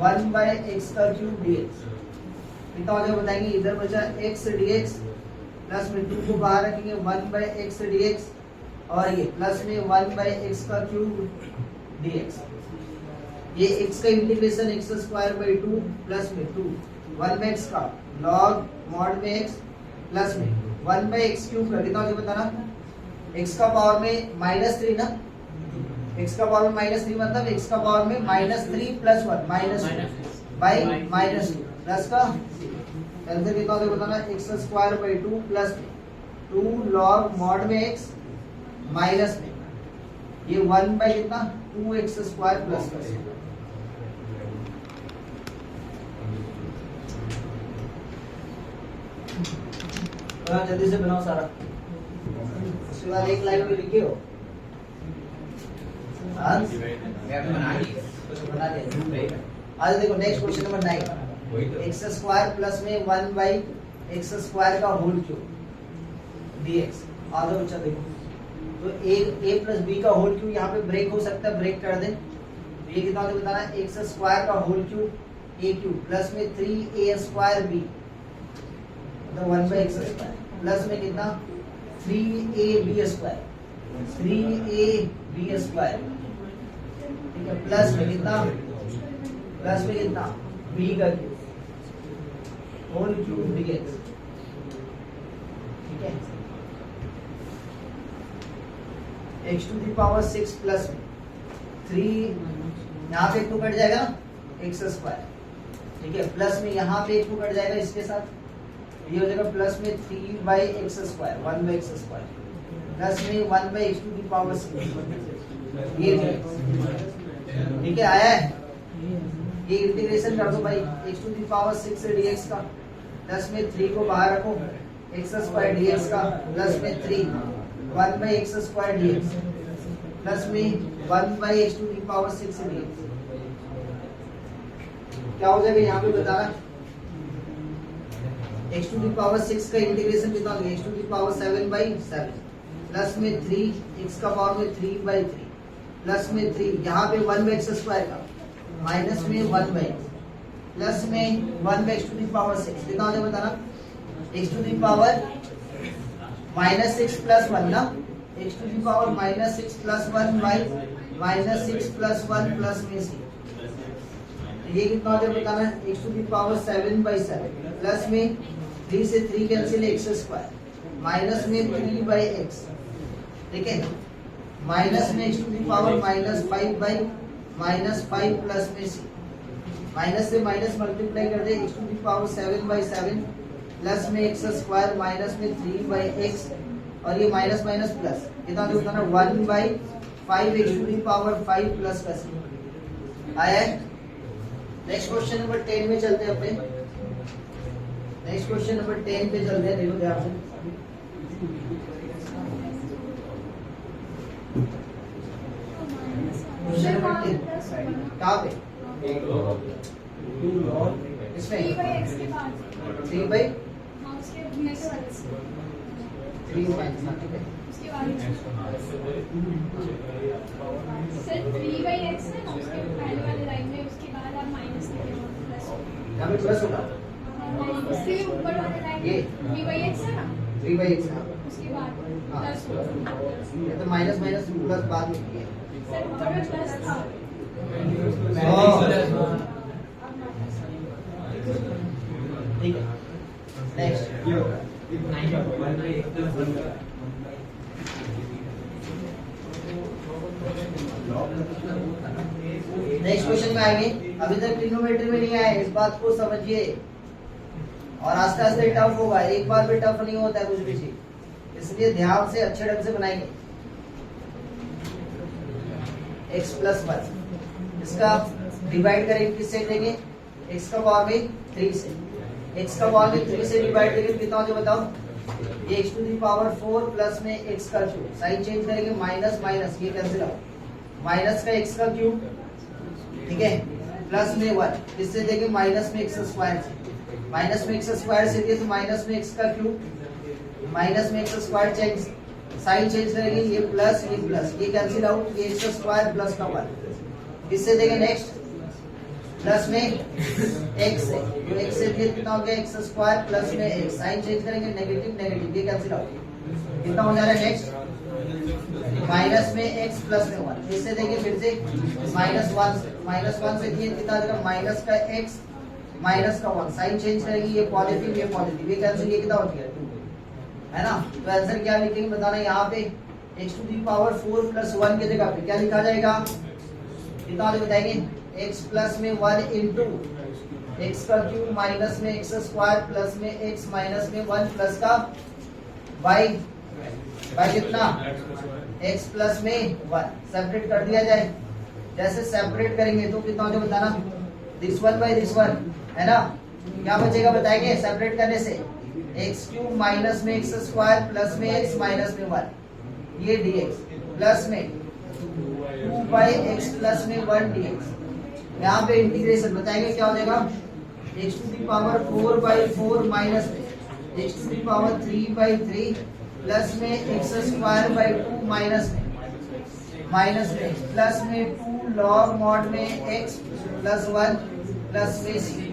Speaker 1: 1 बाई x का क्यूब dx। कितना हो जाएगा बताएंगे? इधर बचा x dx प्लस में 2 को बाहर रखेंगे 1 बाई x dx और ये प्लस में 1 बाई x का क्यूब dx। ये x का integration x square by 2 plus में 2 1 बाई x का log मॉड में x प्लस में 1 बाई x क्यूब का कितना हो बताना? x का पावर में -3 ना, x का पावर में -3 मतलब x का पावर में -3 प्लस 1 -2 बाई -2 प्लस का आंसर कितना होगा बताना? x स्क्वायर बाई 2 प्लस में 2 log मॉड में x माइनस में ये 1 बाई कितना 2x स्क्वायर प्लस का। जल्दी से बनाओ सारा, उसके बाद एक लाइन में लिखे हो। आज देखो next question number 9, x square plus में 1 बाई एक्स स्क्वायर का होल क्यूब dx। आधा बच्चा देखो, तो a प्लस बी का होल क्यूब यहाँ पे ब्रेक हो सकता है, ब्रेक कर दे। ये कितना होता है बताना? एक्स स्क्वायर का whole cube a cube plus में 3a square b 1 by x square plus में कितना 3ab स्क्वायर 3ab स्क्वायर। ठीक है, प्लस में कितना b का क्यूब होल क्यूब dx। ठीक है, x to the power 6 plus में 3 यहाँ पे 2 कट जाएगा ना एक्स स्क्वायर। ठीक है, प्लस में यहाँ पे 2 कट जाएगा इसके साथ, ये हो जाएगा प्लस में 3 by x square 1 by x square plus में 1 by x to the power 6 ये। ठीक है, आया है? ये इंटीग्रेशन कर दो भाई x to the power 6 dx का प्लस में 3 को बाहर रखो एक्स स्क्वायर dx का प्लस में 3 1 by x square dx plus में 1 by x to the power 6 dx। क्या हो जाएगा यहाँ पे बताना? x टू दी पावर 6 का इंटीग्रेशन कितना होगा? x to the power 7 by 7 plus में 3 x का पावर में 3 बाई 3 प्लस में 3 यहाँ पे 1 बाई एक्स स्क्वायर का माइनस में 1 बाई प्लस में 1 by x to the power 6 कितना हो जाएगा बताना? x to the power -6 plus 1 ना, x to the power -6 plus 1 by -6 plus 1 plus में c। ये कितना हो जाएगा बताना? x to the power 7 by 7 plus में 3 से 3 कैंसिल एक्स स्क्वायर माइनस में 3 बाई एक्स। ठीक है, माइनस में x to the power -5 by -5 plus में c। माइनस से माइनस मल्टीप्लाई कर दे x to the power 7 by 7 plus में एक्स स्क्वायर माइनस में 3 बाई एक्स और ये माइनस माइनस प्लस कितना होता है 1 by 5 x to the power 5 plus का c। आया है? नेक्स्ट क्वेश्चन नंबर 10 में चलते हैं अपने। नेक्स्ट क्वेश्चन नंबर 10 पे चलते हैं, देखो ध्यान से। क्वेश्चन नंबर 10 कहाँ पे? इसमें 3 बाई 3 माइनस, ठीक है।
Speaker 2: सर 3 बाई x है ना, उसके पहले वाले लाइन में उसके बाद आप माइनस लिखे प्लस।
Speaker 1: यहाँ पे प्लस होगा,
Speaker 2: उससे ऊपर वाले लाइन
Speaker 1: ये
Speaker 2: v by x है ना,
Speaker 1: 3/x
Speaker 2: उसके बाद
Speaker 1: हाँ।
Speaker 2: प्लस होगा।
Speaker 1: ये तो माइनस माइनस प्लस बाद में किए
Speaker 2: सर ऊपर में प्लस था,
Speaker 1: ठीक है। नेक्स्ट नेक्स्ट क्वेश्चन में आएंगे। अभी तक ट्रिग्नोमेट्री में नहीं आए, इस बात को समझिए और आस्ते आस्ते टफ होगा, एक बार में टफ नहीं होता है कुछ भी चीज, इसलिए ध्यान से अच्छे ढंग से बनाएंगे। x प्लस 1 इसका डिवाइड करेंगे किससे देंगे, x का पावर में 3 से, x का पावर में 3 से डिवाइड करेंगे कितना हो जाए बताओ, ये x to the power 4 plus में x का क्यूब, साइन चेंज करेंगे माइनस माइनस ये कैंसिल आउट, माइनस का x का क्यूब, ठीक है, प्लस में 1 इससे देंगे माइनस में x स्क्वायर से, माइनस में x स्क्वायर से दिए तो माइनस में x का क्यूब, माइनस में x square change, sign change करेंगे ये प्लस ये कैंसिल आउट, ये x स्क्वायर प्लस का 1 इससे देंगे नेक्स्ट प्लस में x से, जो x से दिए कितना हो गया x स्क्वायर प्लस में x, साइन चेंज करेंगे नेगेटिव ये कैंसिल आउट, कितना हो जा रहा है नेक्स्ट माइनस में x प्लस में 1 इससे देंगे फिर से माइनस 1 से दिए कितना देगा माइनस का x माइनस का 1, साइन चेंज करेंगे ये पॉजिटिव ये कैंसिल, ये कितना हो गया 2 है ना। तो आंसर क्या लिखेंगे बताना, यहाँ पे x to the power 4 plus 1 की जगह पे क्या लिखा जाएगा, कितना वाले बताएंगे x प्लस में 1 इंटू एक्स का क्यूब माइनस में x स्क्वायर प्लस में x माइनस में 1 प्लस का y कितना x प्लस में 1 सेपरेट कर दिया जाए, जैसे सेपरेट करेंगे तो कितना हो जाए बताना, this one by this one है ना, क्या बचेगा बताएंगे सेपरेट करने से, एक्स क्यूब माइनस में एक्स स्क्वायर प्लस में एक्स माइनस में 1 ये dx प्लस में 2 बाई एक्स प्लस में 1 dx, यहाँ पे इंटीग्रेशन बताएंगे क्या हो जाएगा, x to the power 4 by 4 minus में x to the power 3 by 3 plus में एक्स स्क्वायर बाई 2 माइनस में प्लस में 2 लॉग मॉड में x प्लस 1 प्लस में c।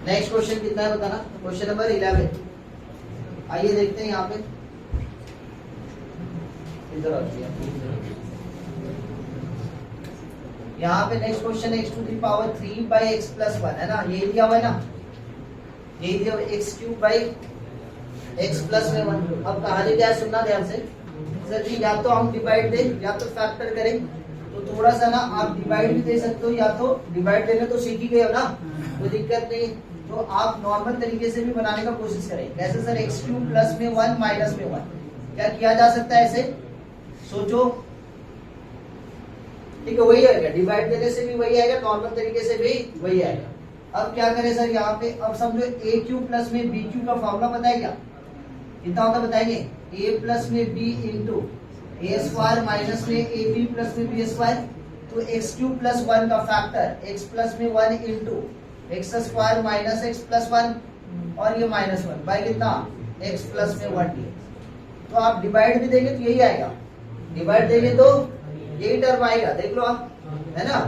Speaker 1: नेक्स्ट क्वेश्चन कितना है बताना, क्वेश्चन नंबर 11 आइए देखते हैं यहाँ पे, इधर आइए, यहाँ पे नेक्स्ट क्वेश्चन है x to the power 3 by x plus 1 है ना, यही दिया हुआ है ना, यही दिया हुआ x cube by x plus में 1। अब कहानी क्या है सुनना ध्यान से, सर जी या तो हम डिवाइड दें या तो फैक्टर करें, तो थोड़ा सा ना आप डिवाइड भी दे सकते हो या तो डिवाइड देने तो सीख ही गए हो ना, कोई दिक्कत नहीं, तो आप नॉर्मल तरीके से भी बनाने का कोशिश करें, कैसे सर एक्स क्यूब प्लस में 1 माइनस में 1 क्या किया जा सकता है ऐसे सोचो, ठीक है वही आएगा, डिवाइड देने से भी वही आएगा, नॉर्मल तरीके से भी वही आएगा। अब क्या करें सर यहाँ पे, अब समझो ए क्यूब प्लस में बी क्यूब का फॉर्मूला पता है क्या, कितना होता बताएंगे, ए प्लस में बी इंटू ए स्क्वायर माइनस में ए बी प्लस में बी स्क्वायर, तो एक्स क्यूब प्लस 1 का फैक्टर एक्स प्लस में 1 into x square minus x plus 1 और ये माइनस 1 बाई कितना एक्स प्लस में 1 डी। तो आप डिवाइड भी देंगे तो यही आएगा, डिवाइड देंगे तो यही टर्म आएगा, देख लो आप है ना।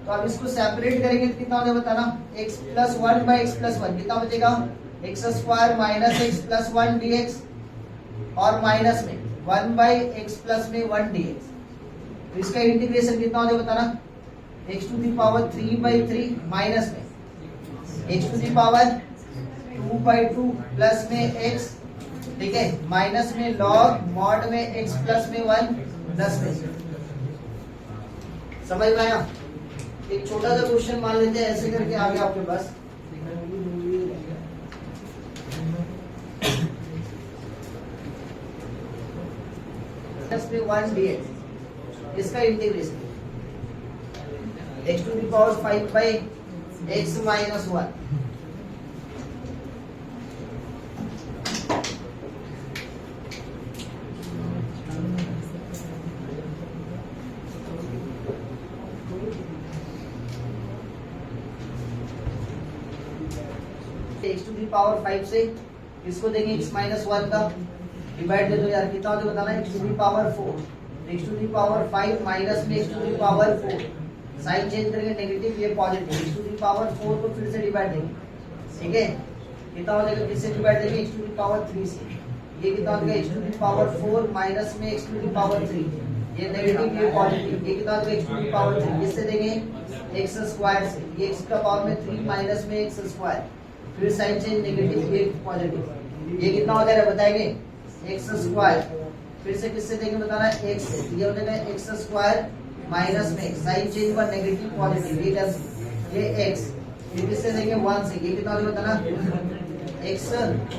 Speaker 1: तो आप इसको सेपरेट करेंगे तो कितना होगा बताना, x plus 1 by x plus 1 कितना बचेगा, x square minus x plus 1 dx और माइनस में 1 बाई एक्स प्लस में 1 dx। तो इसका इंटीग्रेशन कितना होगा बताना, x to the power 3 by 3 minus में x to the power 2 by 2 plus में x, ठीक है, माइनस में लॉग मॉड में x प्लस में 1 प्लस में, समझ में आया। एक छोटा सा क्वेश्चन मान लेते हैं ऐसे करके आ गया आपके पास, प्लस में 1 dx इसका integration x to the power 5 by x minus 1 x to the power 5 से इसको देंगे x माइनस 1 का डिवाइड दे दो यार, कितना होता बताना, x to the power 4 X to the power 5 minus में x to the power 4, sign change करेंगे नेगेटिव ये positive, X to the power 4 को फिर से डिवाइड देंगे, ठीक है, कितना हो जाएगा, किससे डिवाइड देंगे, एक्स टू दी पावर 3 से, ये कितना हो जाएगा, x to the power 4 minus में एक्स टू दी पावर 3, ये नेगेटिव ये पॉजिटिव, ये कितना हो जाएगा, एक्स टू दी पावर 3, किससे देंगे, एक्स स्क्वायर से, ये एक्स का पावर में 3 माइनस में एक्स स्क्वायर, फिर साइन चेंज नेगेटिव ये पॉजिटिव, ये कितना हो जाएगा बताएंगे, एक्स स्क्वायर, फिर से किससे देंगे बताना है, एक्स से, ये हो जाएगा एक्स स्क्वायर माइनस में साइन चेंज पर नेगेटिव पॉजिटिव, ये कैंसिल, ये एक्स, ये किससे देंगे 1 से, ये कितना हो जाएगा बताना, एक्स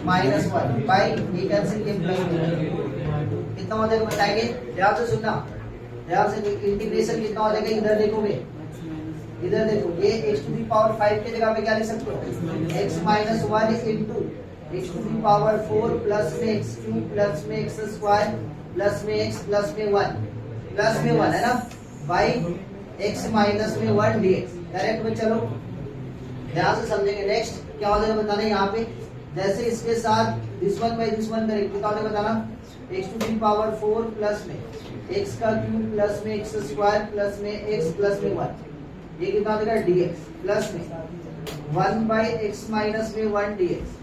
Speaker 1: माइनस 1 बाई ये कैंसिल, ये प्लस, कितना हो जाएगा बताएंगे, ध्यान से सुनना, ध्यान से, इंटीग्रेशन कितना हो जाएगा, इधर देखोगे, इधर देखो, ये x टू दी पावर 5 की जगह पे क्या लिख सकते हो, x minus 1 into x to the power 4 plus में एक्स क्यूब प्लस में एक्स स्क्वायर प्लस में एक्स प्लस में 1 है ना, बाई एक्स माइनस में 1 dx, करेक्ट में, चलो ध्यान से समझेंगे। नेक्स्ट क्या हो जाएगा बताना, यहाँ पे जैसे इसके साथ this one by this one करेंगे, कितना हो जाएगा बताना, x to the power 4 plus में एक्स का क्यूब प्लस में एक्स स्क्वायर प्लस में एक्स प्लस में 1, ये कितना हो जाएगा dx, प्लस में 1 बाई एक्स माइनस में 1 dx,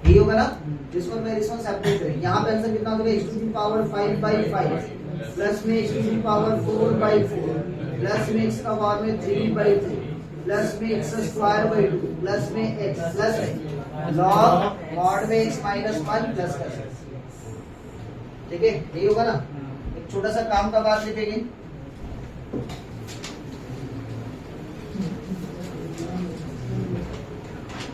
Speaker 1: ये होगा ना, this one by this one separate करें, यहाँ पे आंसर कितना होगा, X to the power 5 by 5 plus में x to the power 4 by 4 plus में एक्स का पावर में 3 बाई 3 प्लस में एक्स स्क्वायर बाई 2 प्लस में एक्स प्लस में लॉग मॉड में एक्स माइनस 1 प्लस कर सकते, ठीक है, यही होगा ना। एक छोटा सा काम का बात लिखेंगे,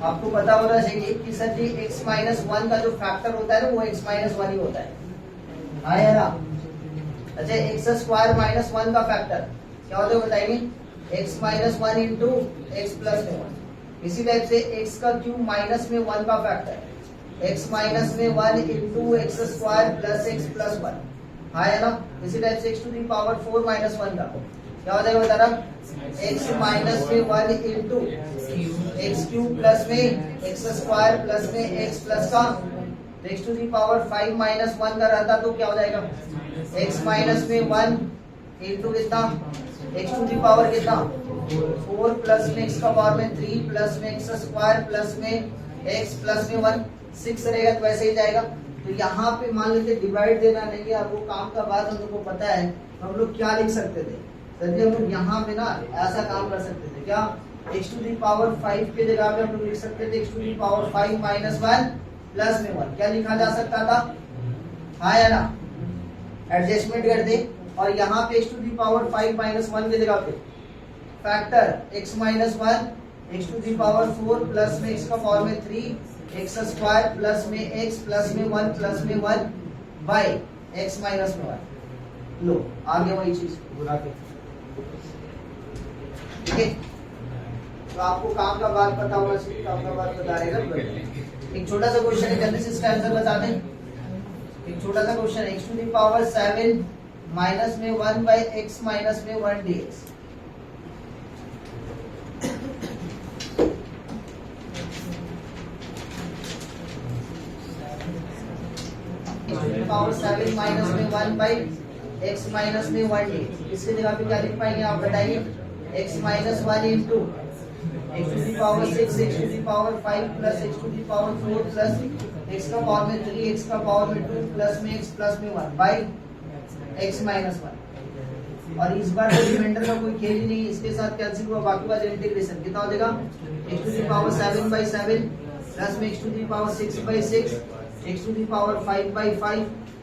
Speaker 1: आपको पता होना चाहिए कि सर जी x माइनस 1 का जो फैक्टर होता है ना वो x माइनस 1 ही होता है, हाँ या ना, अच्छा एक्स स्क्वायर माइनस 1 का फैक्टर क्या होता है बताइए, x minus 1 into x plus में 1, इसी टाइप से x का क्यूब माइनस में 1 का फैक्टर x माइनस में 1 into x square plus x plus 1, हाँ या ना, इसी टाइप से x to the power 4 minus 1 का क्या हो जाएगा बता रहा, x माइनस में 1 इंटू एक्स क्यूब प्लस में एक्स स्क्वायर प्लस में एक्स प्लस का, तो x to the power 5 minus 1 का रहता तो क्या हो जाएगा, x माइनस में 1 इंटू कितना, एक्स टू दी पावर कितना 4 प्लस में एक्स का पावर में 3 प्लस में एक्स स्क्वायर प्लस में एक्स प्लस में 1, 6 रहेगा तो वैसे ही जाएगा। तो यहाँ पे मान लेते डिवाइड देना नहीं है, आपको काम का बात हम लोग को पता है, हम लोग क्या लिख सकते थे सर जी, हम लोग यहाँ पे ना ऐसा काम कर सकते थे, क्या x टू दी पावर 5 के जगह पे हम लोग लिख सकते थे x to the power 5 minus 1 plus में 1, क्या लिखा जा सकता था, हाँ या ना, एडजस्टमेंट कर दे, और यहाँ पे x to the power 5 minus 1 के जगह पे factor x minus 1 x to the power 4 plus में x का पावर में 3 एक्स स्क्वायर प्लस में x प्लस में 1 प्लस में 1 बाई x माइनस में 1, लो आ गया वही चीज बुला के, ठीक है। तो आपको काम का बात पता होना चाहिए, काम का बात बता रहेगा। एक छोटा सा क्वेश्चन है, जल्दी से इसका आंसर बता दें। एक छोटा सा क्वेश्चन है, x to the power 7 minus में 1 बाई एक्स माइनस में 1 dx, पावर 7 माइनस में 1 बाई एक्स माइनस में 1 dx, इसकी जगह पे क्या लिख पाएंगे आप बताइए, x minus 1 into x to the power 6 x to the power 5 plus x to the power 4 plus x का पावर में 3 एक्स का पावर में 2 प्लस में एक्स प्लस में 1 बाई एक्स माइनस 1, और इस बार रिमाइंडर का कोई खेल ही नहीं, इसके साथ कैंसिल हुआ, बाकी बात इंटीग्रेशन कितना हो जाएगा, x to the power 7 by 7 plus में x to the power 6 by 6 x to the power 5 by 5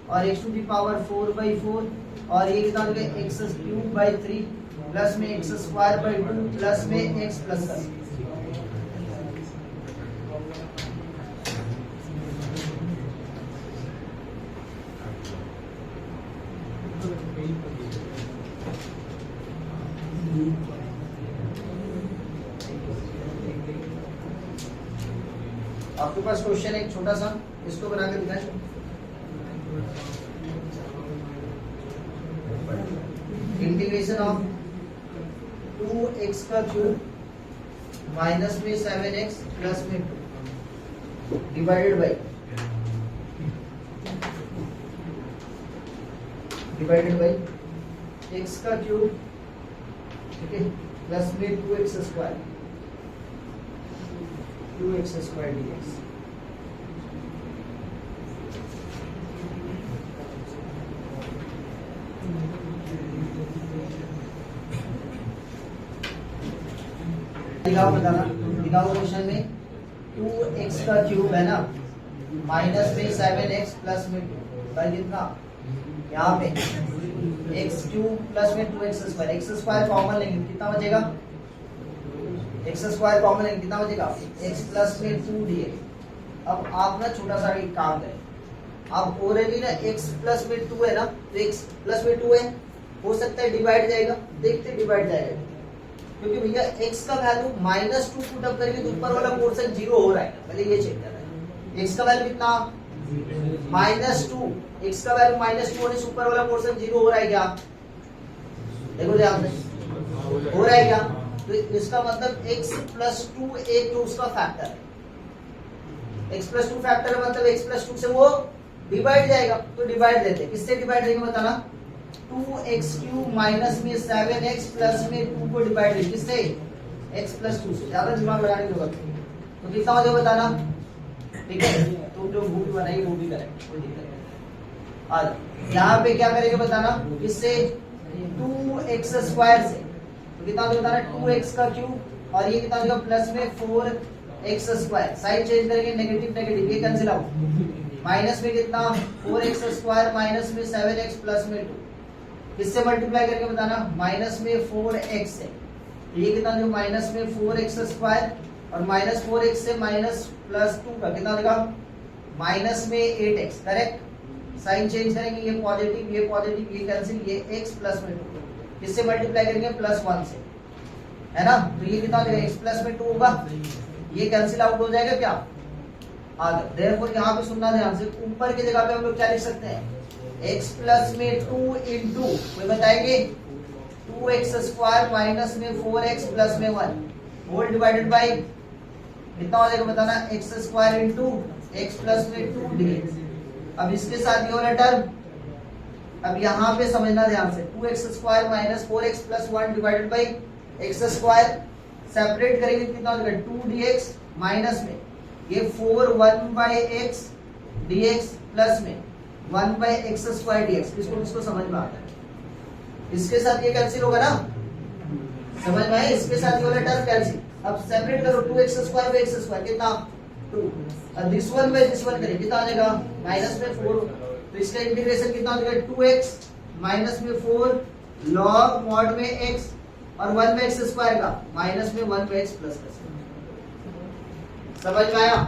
Speaker 1: और x to the power 4 by 4, और ये कितना हो गया एक्स क्यूब बाई 3 प्लस में एक्स स्क्वायर बाई 2 प्लस में एक्स प्लस का, आपके पास क्वेश्चन एक छोटा सा, इसको बना के दिखाएं। इंटीग्रेशन ऑफ 2x का क्यूब माइनस में 7x प्लस में 2 डिवाइडेड डिवाइडेड बाई एक्स का क्यूब, ठीक है, प्लस में 2x square, 2x square dx। दिखाओ बताना, दिखाओ क्वेश्चन में 2x का क्यूब है ना, माइनस में 7x प्लस में 2 भाई कितना, यहाँ पे x क्यूब प्लस में 2x square, x square common लेंगे कितना बचेगा, x स्क्वायर कॉमन लेंगे कितना बचेगा, x प्लस में 2 dx। अब आप ना छोटा सा एक काम करें, आप ऑलरेडी ना x प्लस में 2 है ना, तो x प्लस में 2 है, हो सकता है डिवाइड जाएगा, देखते डिवाइड जाएगा, क्योंकि भैया x का वैल्यू -2 पुट अप करेंगे तो ऊपर वाला पोर्शन 0 हो रहा है, पहले ये चेक करना है। x का वैल्यू कितना, -2, x का वैल्यू -2 होने से ऊपर वाला पोर्शन 0 हो रहा है क्या, देखो ध्यान से हो रहा है क्या, तो इसका मतलब x प्लस 2 एक तो उसका फैक्टर है, x प्लस 2 फैक्टर है, मतलब x प्लस 2 से वो डिवाइड जाएगा, तो डिवाइड देते, किससे डिवाइड देंगे बताना, 2x क्यूब माइनस में 7x प्लस में 2 को डिवाइड देंगे किससे, x प्लस 2 से, ज्यादा दिमाग लगाने की जरूरत नहीं, तो कितना हो जाएगा बताना, ठीक है, तुम जो भूल बनाई वो भी करेक्ट, कोई दिक्कत नहीं। आज यहाँ पे क्या करेंगे बताना, किससे, 2x स्क्वायर से, तो कितना होगा बताना, 2x का क्यूब, और ये कितना होगा प्लस में 4x स्क्वायर, साइड चेंज करेंगे, नेगेटिव नेगेटिव ये कैंसिल आउट, माइनस में कितना 4x स्क्वायर माइनस में 7x प्लस में 2, किससे मल्टीप्लाई करके बताना, माइनस में 4x से, ये कितना जो माइनस में 4x स्क्वायर, और माइनस 4x से माइनस प्लस 2 का कितना देगा, माइनस में 8x, करेक्ट, साइन चेंज करेंगे, ये पॉजिटिव ये कैंसिल, ये x प्लस में 2, किससे मल्टीप्लाई करेंगे, प्लस 1 से, है ना, तो ये कितना देगा, x प्लस में 2 होगा, ये कैंसिल आउट हो जाएगा क्या, आगे देयरफॉर यहाँ पे सुनना ध्यान से, ऊपर की जगह पे हम लोग क्या लिख सकते हैं, x प्लस में 2 इंटू, कोई बताएंगे, 2x स्क्वायर माइनस में 4x प्लस में 1 होल डिवाइडेड बाई कितना हो जाएगा बताना, x square into x plus में 2 dx। अब इसके साथ ये वाला टर्म, अब यहाँ पे समझना ध्यान से, 2x square minus 4x plus 1 divided by x square, separate करेंगे कितना हो जाएगा, 2 dx माइनस में ये 4 1 बाई x dx प्लस में 1 बाई एक्स स्क्वायर dx, इसको समझ में आता है, इसके साथ ये कैंसिल होगा ना, समझ में आया, इसके साथ ये वाला टर्म कैंसिल, अब सेपरेट करो, 2x square by x square कितना 2, अब this one by this one करें कितना आ जाएगा, माइनस में 4, तो इसका इंटीग्रेशन कितना हो जाएगा, 2x माइनस में 4 लॉग मॉड में x, और 1 बाई एक्स स्क्वायर का माइनस में 1 बाई x प्लस, समझ में आया।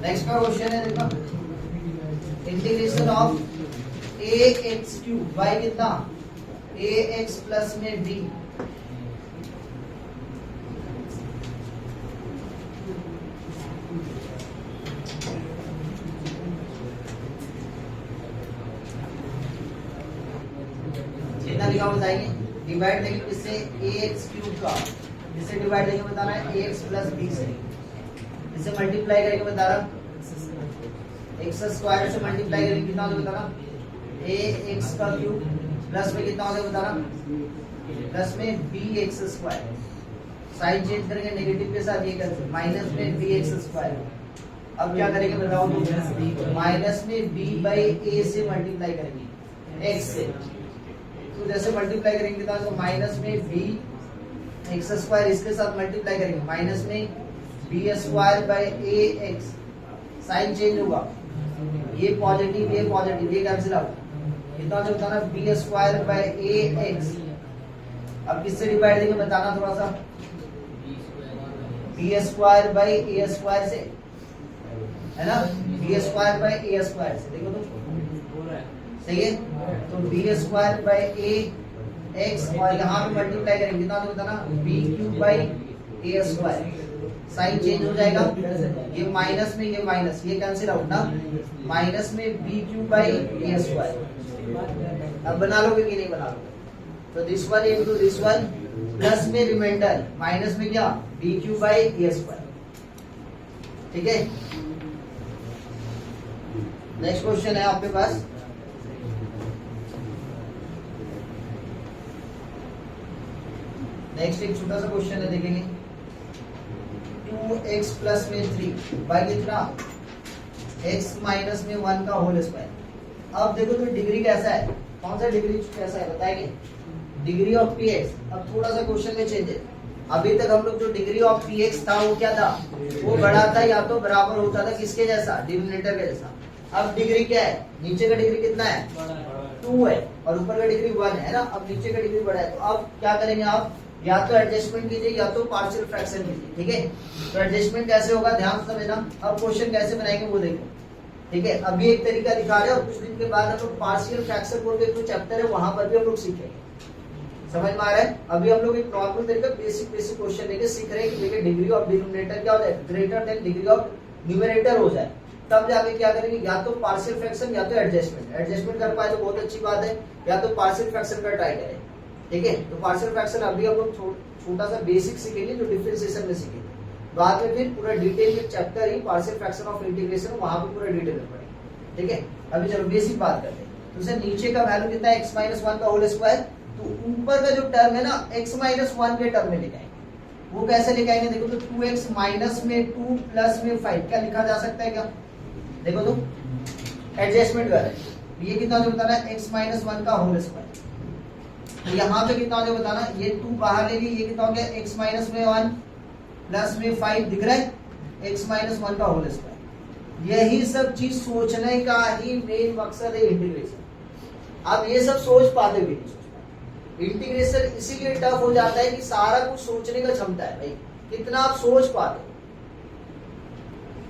Speaker 1: नेक्स्ट का क्वेश्चन है, देखो, integration of ax cube by कितना, ax प्लस में b, जितना लिखा बताएंगे, डिवाइड देंगे किससे, ax क्यूब का, किससे डिवाइड देंगे बताना है, ax प्लस b से, इसे मल्टीप्लाई करेंगे बता रहा, एक्स स्क्वायर से मल्टीप्लाई करेंगे कितना होगा बता रहा, ए एक्स का क्यूब प्लस में कितना होगा बता रहा, प्लस में b x square, sign change करेंगे नेगेटिव के साथ, ये कैंसिल, माइनस में बी एक्स स्क्वायर, अब क्या करेंगे बताओ, तो माइनस में बी बाई ए से मल्टीप्लाई करेंगे एक्स से, तो जैसे मल्टीप्लाई करेंगे कितना होगा, माइनस में बी एक्स स्क्वायर, इसके साथ मल्टीप्लाई करेंगे, माइनस में b square by a x, sign change होगा, ये पॉजिटिव ये कैंसिल आउट, कितना जो होता है ना, b square by a x, अब किससे डिवाइड देंगे बताना थोड़ा सा, b square by a square से, है ना, b square by a square से, देखो तो सही है, तो b square by a x, और यहाँ पे मल्टीप्लाई करेंगे कितना होता है ना, b cube by a square, sign change हो जाएगा, ये माइनस में ये माइनस, ये कैंसिल आउट ना, माइनस में B cube by a square, अब बना लोगे कि नहीं बना लोगे, तो this one into this one, plus में रिमाइंडर, माइनस में क्या, b cube by a square, ठीक है, नेक्स्ट क्वेश्चन है आपके पास, नेक्स्ट एक छोटा सा क्वेश्चन है, देखेंगे 2x प्लस में 3 बाई कितना x माइनस में 1 का होल स्क्वायर। अब देखो तो डिग्री कैसा है, कौन सा डिग्री कैसा है बताएंगे, डिग्री ऑफ px। अब थोड़ा सा क्वेश्चन में चेंज है, अभी तक हम लोग जो डिग्री ऑफ px था वो क्या था, वो बड़ा था या तो बराबर होता था किसके जैसा, डिनोमिनेटर के जैसा। अब डिग्री क्या है, नीचे का डिग्री कितना है 2 है और ऊपर का डिग्री 1 है ना। अब नीचे का डिग्री बड़ा है तो अब क्या करेंगे आप, या तो एडजस्टमेंट कीजिए या तो पार्शियल फ्रैक्शन कीजिए, ठीक है। तो एडजस्टमेंट कैसे होगा ध्यान से समझना। अब क्वेश्चन कैसे बनाएंगे वो देखो, ठीक है। अभी एक तरीका दिखा रहे हैं और कुछ दिन के बाद हम लोग पार्शियल फ्रैक्शन बोल के जो चैप्टर है वहां पर भी हम लोग सीखेंगे, समझ में आ रहा है। अभी हम लोग एक नॉर्मल तरीका बेसिक क्वेश्चन लेके सीख रहे हैं कि देखिए डिग्री ऑफ डिनोमिनेटर क्या हो जाए, greater than degree of numerator हो जाए, तब जाके क्या करेंगे, या तो पार्शियल फ्रैक्शन या तो एडजस्टमेंट। एडजस्टमेंट कर पाए तो बहुत अच्छी बात है, या तो पार्शियल फ्रैक्शन का ट्राई करें, ठीक है। तो पार्शियल फ्रैक्शन अभी हम लोग छोटा सा बेसिक सीखेंगे जो डिफरेंशिएशन में सीखेंगे, बाद में फिर पूरा डिटेल में chapter he partial fraction of integration वहां पे पूरा डिटेल में पढ़ेंगे, ठीक है। अभी चलो बेसिक बात करते हैं। तो सर नीचे का वैल्यू कितना है, x माइनस 1 का होल स्क्वायर, तो ऊपर का जो टर्म है ना x माइनस 1 के टर्म में लिखाएंगे। वो कैसे लिखाएंगे देखो तो 2x माइनस में 2 प्लस में 5 क्या लिखा जा सकता है क्या, देखो तो एडजस्टमेंट कर रहे हैं। ये कितना जो बताना है x माइनस 1 का होल स्क्वायर, तो यहाँ पे कितना जो बताना, ये 2 बाहर लेगी, ये कितना हो गया x माइनस में 1 प्लस में 5 दिख रहा है, x माइनस 1 का होल स्क्वायर। यही सब चीज सोचने का ही मेन मकसद है इंटीग्रेशन। आप ये सब सोच पाते भी नहीं, सोच पाते। इंटीग्रेशन इसीलिए टफ हो जाता है कि सारा कुछ सोचने का क्षमता है भाई, कितना आप सोच पाते हो।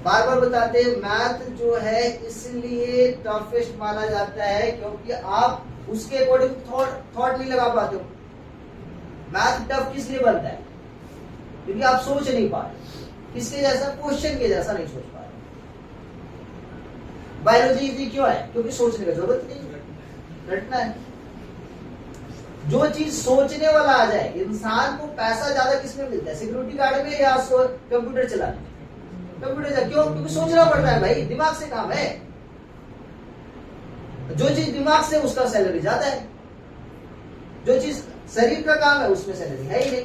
Speaker 1: बार बार बताते हैं मैथ जो है इसलिए टफेस्ट माना जाता है क्योंकि आप उसके अकॉर्डिंग थॉट नहीं लगा पाते हो। मैथ टफ किस लिए बनता है, क्योंकि आप सोच नहीं पा रहे, किसके जैसा, क्वेश्चन के जैसा नहीं सोच पा रहे। बायोलॉजी इजी क्यों है, क्योंकि सोचने की जरूरत नहीं, रटना है। जो चीज सोचने वाला आ जाए, इंसान को पैसा ज्यादा किसमें मिलता है, सिक्योरिटी गार्ड में या कंप्यूटर चलाने में। कंप्यूटर क्यों, क्योंकि सोचना पड़ता है भाई, दिमाग से काम है। जो चीज दिमाग से उसका सैलरी ज्यादा है, जो चीज शरीर का काम है उसमें सैलरी है ही नहीं।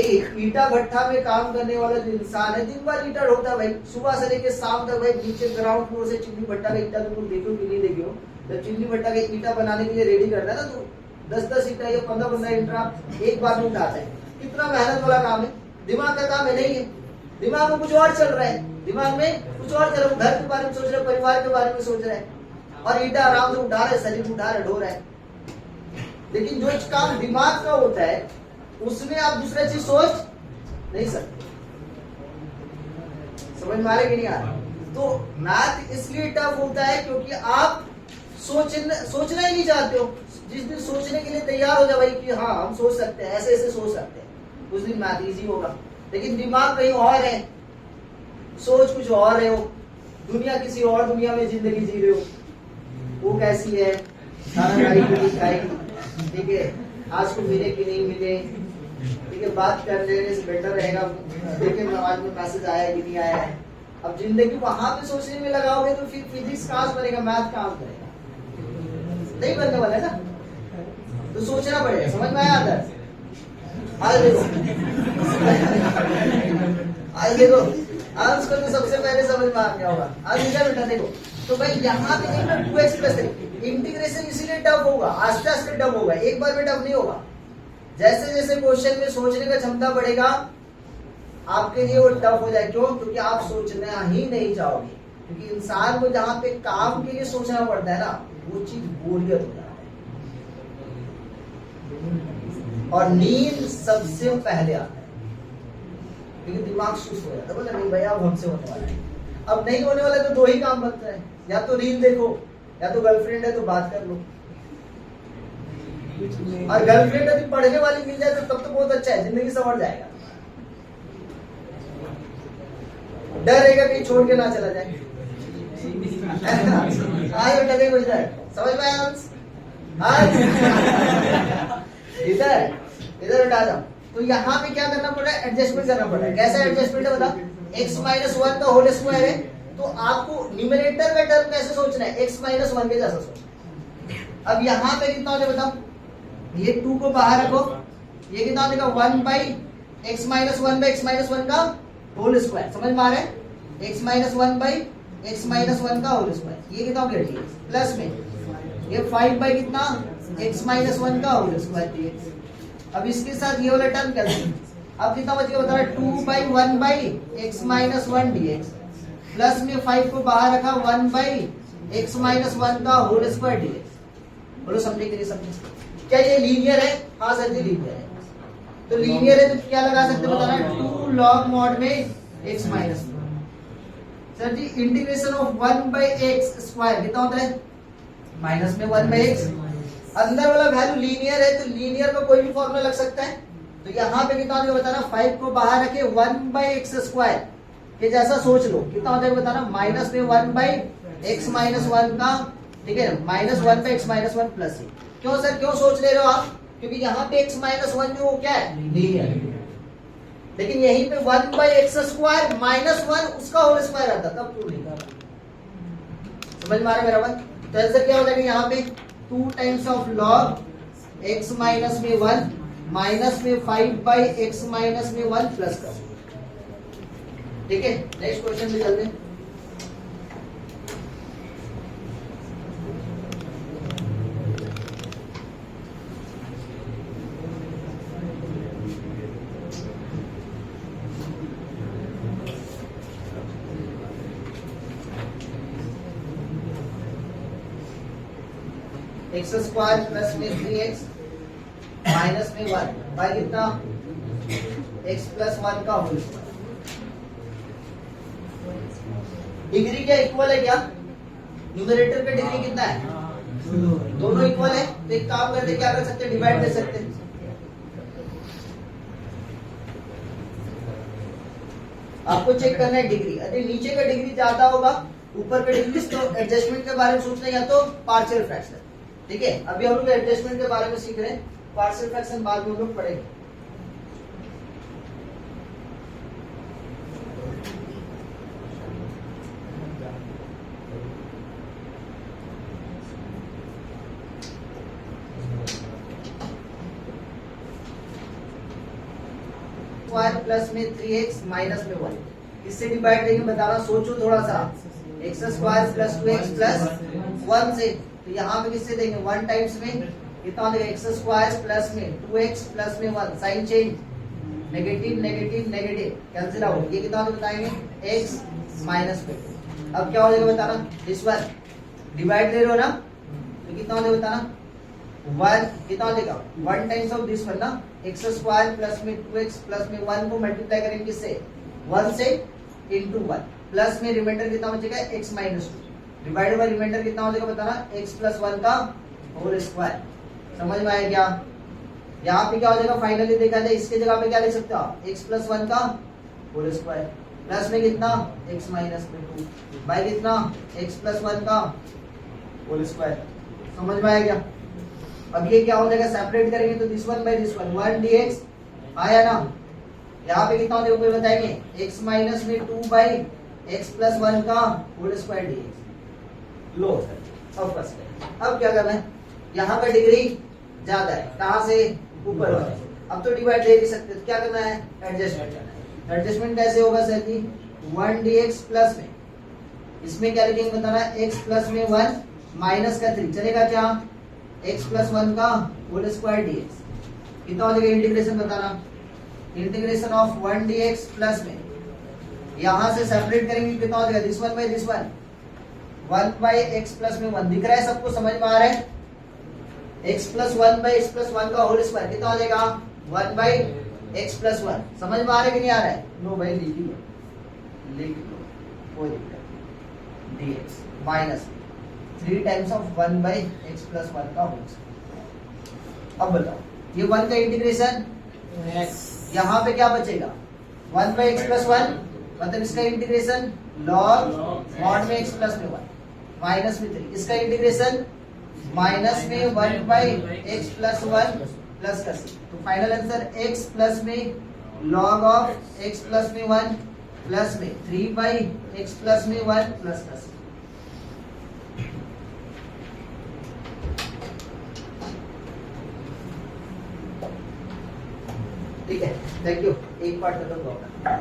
Speaker 1: एक ईटा भट्टा में काम करने वाला जो इंसान है दिन भर ईटा ढोता है भाई, सुबह से लेकर शाम तक भाई। नीचे ग्राउंड फ्लोर से चिमनी भट्टा का ईटा तुम देखो कि नहीं देखो, जब चिमनी भट्टा का ईटा बनाने के लिए रेडी करता है ना, तो 10-10 ईटा या 15-15 ईटा एक बार में उठाता है। कितना मेहनत वाला काम है, दिमाग का काम है नहीं है। दिमाग में कुछ और चल रहा है, दिमाग में कुछ और चल रहा है, घर के बारे में सोच रहे हैं, परिवार के बारे में सोच रहे हैं, और ईटा आराम से उठा रहे, शरीर उठा रहे, ढो रहे हैं। लेकिन जो काम दिमाग का होता है उसमें आप दूसरा चीज सोच नहीं सकते। समझ में आ रहा है कि नहीं आ रहा। तो मैथ इसलिए टफ होता है क्योंकि आप सोचना ही नहीं चाहते हो। जिस दिन सोचने के लिए तैयार हो जाए भाई कि हाँ हम सोच सकते हैं, ऐसे ऐसे सोच सकते हैं, उस दिन मैथ इजी होगा। लेकिन दिमाग कहीं और है, सोच कुछ और रहे हो, दुनिया किसी और दुनिया में जिंदगी जी रहे हो, वो कैसी है, खाना खाएगी, ठीक है, आज को मिले कि नहीं मिले, ठीक है, बात कर लेने से बेटर रहेगा, देखें आज में मैसेज आया कि नहीं आया है। अब जिंदगी वहां पे सोचने में लगाओगे तो फिर फिजिक्स कहाँ बनेगा, मैथ कहाँ बनेगा, नहीं बनने वाला है ना। तो सोचना पड़ेगा, समझ में आया आता है। आज देखो आज उसको तो सबसे पहले समझ में आ गया होगा। आज इधर बेटा देखो, तो भाई यहाँ पे देखना 2x प्लस 3 इंटीग्रेशन इसीलिए टफ होगा, आस्ते आस्ते टफ होगा, एक बार में टफ नहीं होगा। जैसे जैसे क्वेश्चन में सोचने का क्षमता बढ़ेगा आपके लिए वो टफ हो जाए। क्यों, क्योंकि आप सोचना ही नहीं चाहोगे, क्योंकि इंसान को जहाँ पे काम के लिए सोचना पड़ता है ना, वो चीज बोरियत हो जाता है। और नींद सबसे पहले आता है, क्योंकि दिमाग सुस्त हो जाता है, बोला नहीं भाई अब हमसे होने वाला है। अब नहीं होने वाला तो दो ही काम बनता है, या तो रील देखो, या तो गर्लफ्रेंड है तो बात कर लो। और गर्लफ्रेंड यदि पढ़ने वाली मिल जाए तो तब तो बहुत अच्छा है, जिंदगी संवर जाएगा। डर रहेगा कहीं छोड़ के ना चला जाए। आज बेटा देखो इधर, समझ में आया? इधर इधर हटा जाओ। तो यहाँ पे क्या करना पड़ रहा है, एडजस्टमेंट करना पड़ रहा है। कैसा एडजस्टमेंट है बता, x माइनस 1 का होल स्क्वायर है, तो आपको न्यूमरेटर का टर्म कैसे सोचना है, x माइनस वन के जैसा सोचना है। अब यहाँ पे कितना हो जाएगा बताओ, ये 2 को बाहर रखो, ये कितना हो जाएगा 1 बाई x माइनस वन का होल स्क्वायर, समझ में आ रहा है, x minus one by x minus one का होल स्क्वायर, ये कितना हो गया dx, प्लस में ये 5 बाई कितना x माइनस वन का होल स्क्वायर dx। अब इसके साथ ये वाला टर्म कैंसिल, अब कितना बच गया बता रहा है 2 by 1 by x minus one dx, plus में 5 को बाहर रखा 1 बाई x माइनस वन का होल स्क्वायर dx। बोलो समझे कि नहीं समझे, क्या ये लीनियर है, हाँ सर जी लीनियर है, तो लीनियर है तो क्या लगा सकते हैं बताना, 2 log mod में x minus one. Sir ji integration of 1 by x square कितना होता है, माइनस में 1 बाई एक्स, अंदर वाला वैल्यू लीनियर है तो लीनियर का कोई भी फॉर्मूला लग सकता है, तो यहाँ पे कितना हो जाएगा बताना, 5 को बाहर रखे 1 बाई एक्स स्क्वायर के जैसा सोच लो, कितना हो जाएगा बताना, माइनस में 1 बाई एक्स माइनस वन का, ठीक है, minus 1 by x minus one plus a. क्यों सर क्यों सोच ले रहे हो आप, क्योंकि यहाँ पे x माइनस वन जो क्या है लीनियर, लेकिन यहीं पे 1 by x square minus one उसका होल स्क्वायर आता, तब प्रूव नहीं कर रहा, समझ में आ रहा है मेरा बात। तो आंसर क्या हो जाएगा यहाँ पे 2 times of log x minus में 1 माइनस में 5 बाई एक्स माइनस में 1 प्लस का, ठीक है। नेक्स्ट क्वेश्चन पे चलते हैं। एक्स स्क्वायर प्लस में 3x माइनस में 1 बाई कितना x प्लस 1 का होल स्क्वायर। डिग्री क्या इक्वल है क्या, न्यूमरेटर पे डिग्री कितना है, दोनों इक्वल है, तो एक काम करते क्या कर सकते हैं, डिवाइड कर सकते हैं। आपको चेक करना है डिग्री, अरे नीचे का डिग्री ज्यादा होगा ऊपर का डिग्री, तो एडजस्टमेंट के बारे में सोचना है, या तो पार्शियल फ्रैक्शन, ठीक है। अभी हम लोग एडजस्टमेंट के बारे में सीख रहे हैं, पार्शियल फ्रैक्शन बाद में हम लोग पढ़ेंगे। स्क्वायर प्लस में 3x माइनस में 1, इससे डिवाइड देंगे बताना, सोचो थोड़ा सा, x square plus 2x plus 1 से, तो यहाँ पे किससे देंगे 1 टाइम्स में कितना हो जाएगा एक्स स्क्वायर प्लस में 2x प्लस में 1, sign change, negative negative negative cancel out, ये कितना हो बताएंगे x माइनस में 2। अब क्या हो जाएगा बताना, दिस वन डिवाइड दे रहे हो ना, तो कितना हो जाएगा बताना 1, कितना हो जाएगा 1 टाइम्स ऑफ दिस वन ना, एक्स स्क्वायर प्लस में 2x प्लस में 1 को मल्टीप्लाई करेंगे किससे 1 से इंटू 1, प्लस में रिमाइंडर कितना बचेगा x minus 2, divide by remainder कितना हो जाएगा बताना x प्लस 1 का होल स्क्वायर। समझ में आया क्या, यहाँ पे क्या हो जाएगा फाइनली देखा जाए, इसके जगह पे क्या लिख सकते हो आप x प्लस 1 का होल स्क्वायर, प्लस में कितना x माइनस में 2 बाय कितना x प्लस 1 का होल स्क्वायर। समझ में आया क्या, अब ये क्या हो जाएगा सेपरेट करेंगे तो this one by this one 1 dx आया ना, यहाँ पे कितना हो जाएगा बताएंगे x माइनस में 2 बाई x प्लस 1 का होल स्क्वायर dx। लो सर अब बस अब क्या करना है, यहाँ का डिग्री ज्यादा है, कहाँ से ऊपर वाले, अब तो डिवाइड दे नहीं सकते, तो क्या करना है एडजस्टमेंट करना है। एडजस्टमेंट कैसे होगा सर जी, 1 dx प्लस में, इसमें क्या लिखेंगे बताना x प्लस में 1 माइनस का 3 चलेगा क्या, x प्लस 1 का होल स्क्वायर dx, कितना हो जाएगा इंटीग्रेशन बताना, इंटीग्रेशन ऑफ 1 dx प्लस में, यहां से सेपरेट करेंगे कितना हो जाएगा this one by this one 1 by x plus में 1, दिख रहा है सबको, समझ में आ रहा है, x plus 1 by x plus 1 का होल स्क्वायर कितना हो जाएगा 1 बाई x प्लस 1। समझ में आ रहा है कि नहीं आ रहा है, लो भाई लिख लो कोई दिक्कत, dx minus 3 times of 1 by x plus 1 का होल स्क्वायर। अब बताओ ये 1 का इंटीग्रेशन, यहाँ पे क्या बचेगा 1 बाई x प्लस 1, मतलब इसका इंटीग्रेशन log mod में x प्लस में 1 माइनस में 3, इसका इंटीग्रेशन माइनस में 1 बाई x प्लस 1 प्लस का c, तो फाइनल आंसर x प्लस में log ऑफ x प्लस में 1 प्लस में 3 बाई एक्स प्लस में 1 प्लस प्लस। ठीक है, थैंक यू। एक पार्ट खत्म होगा।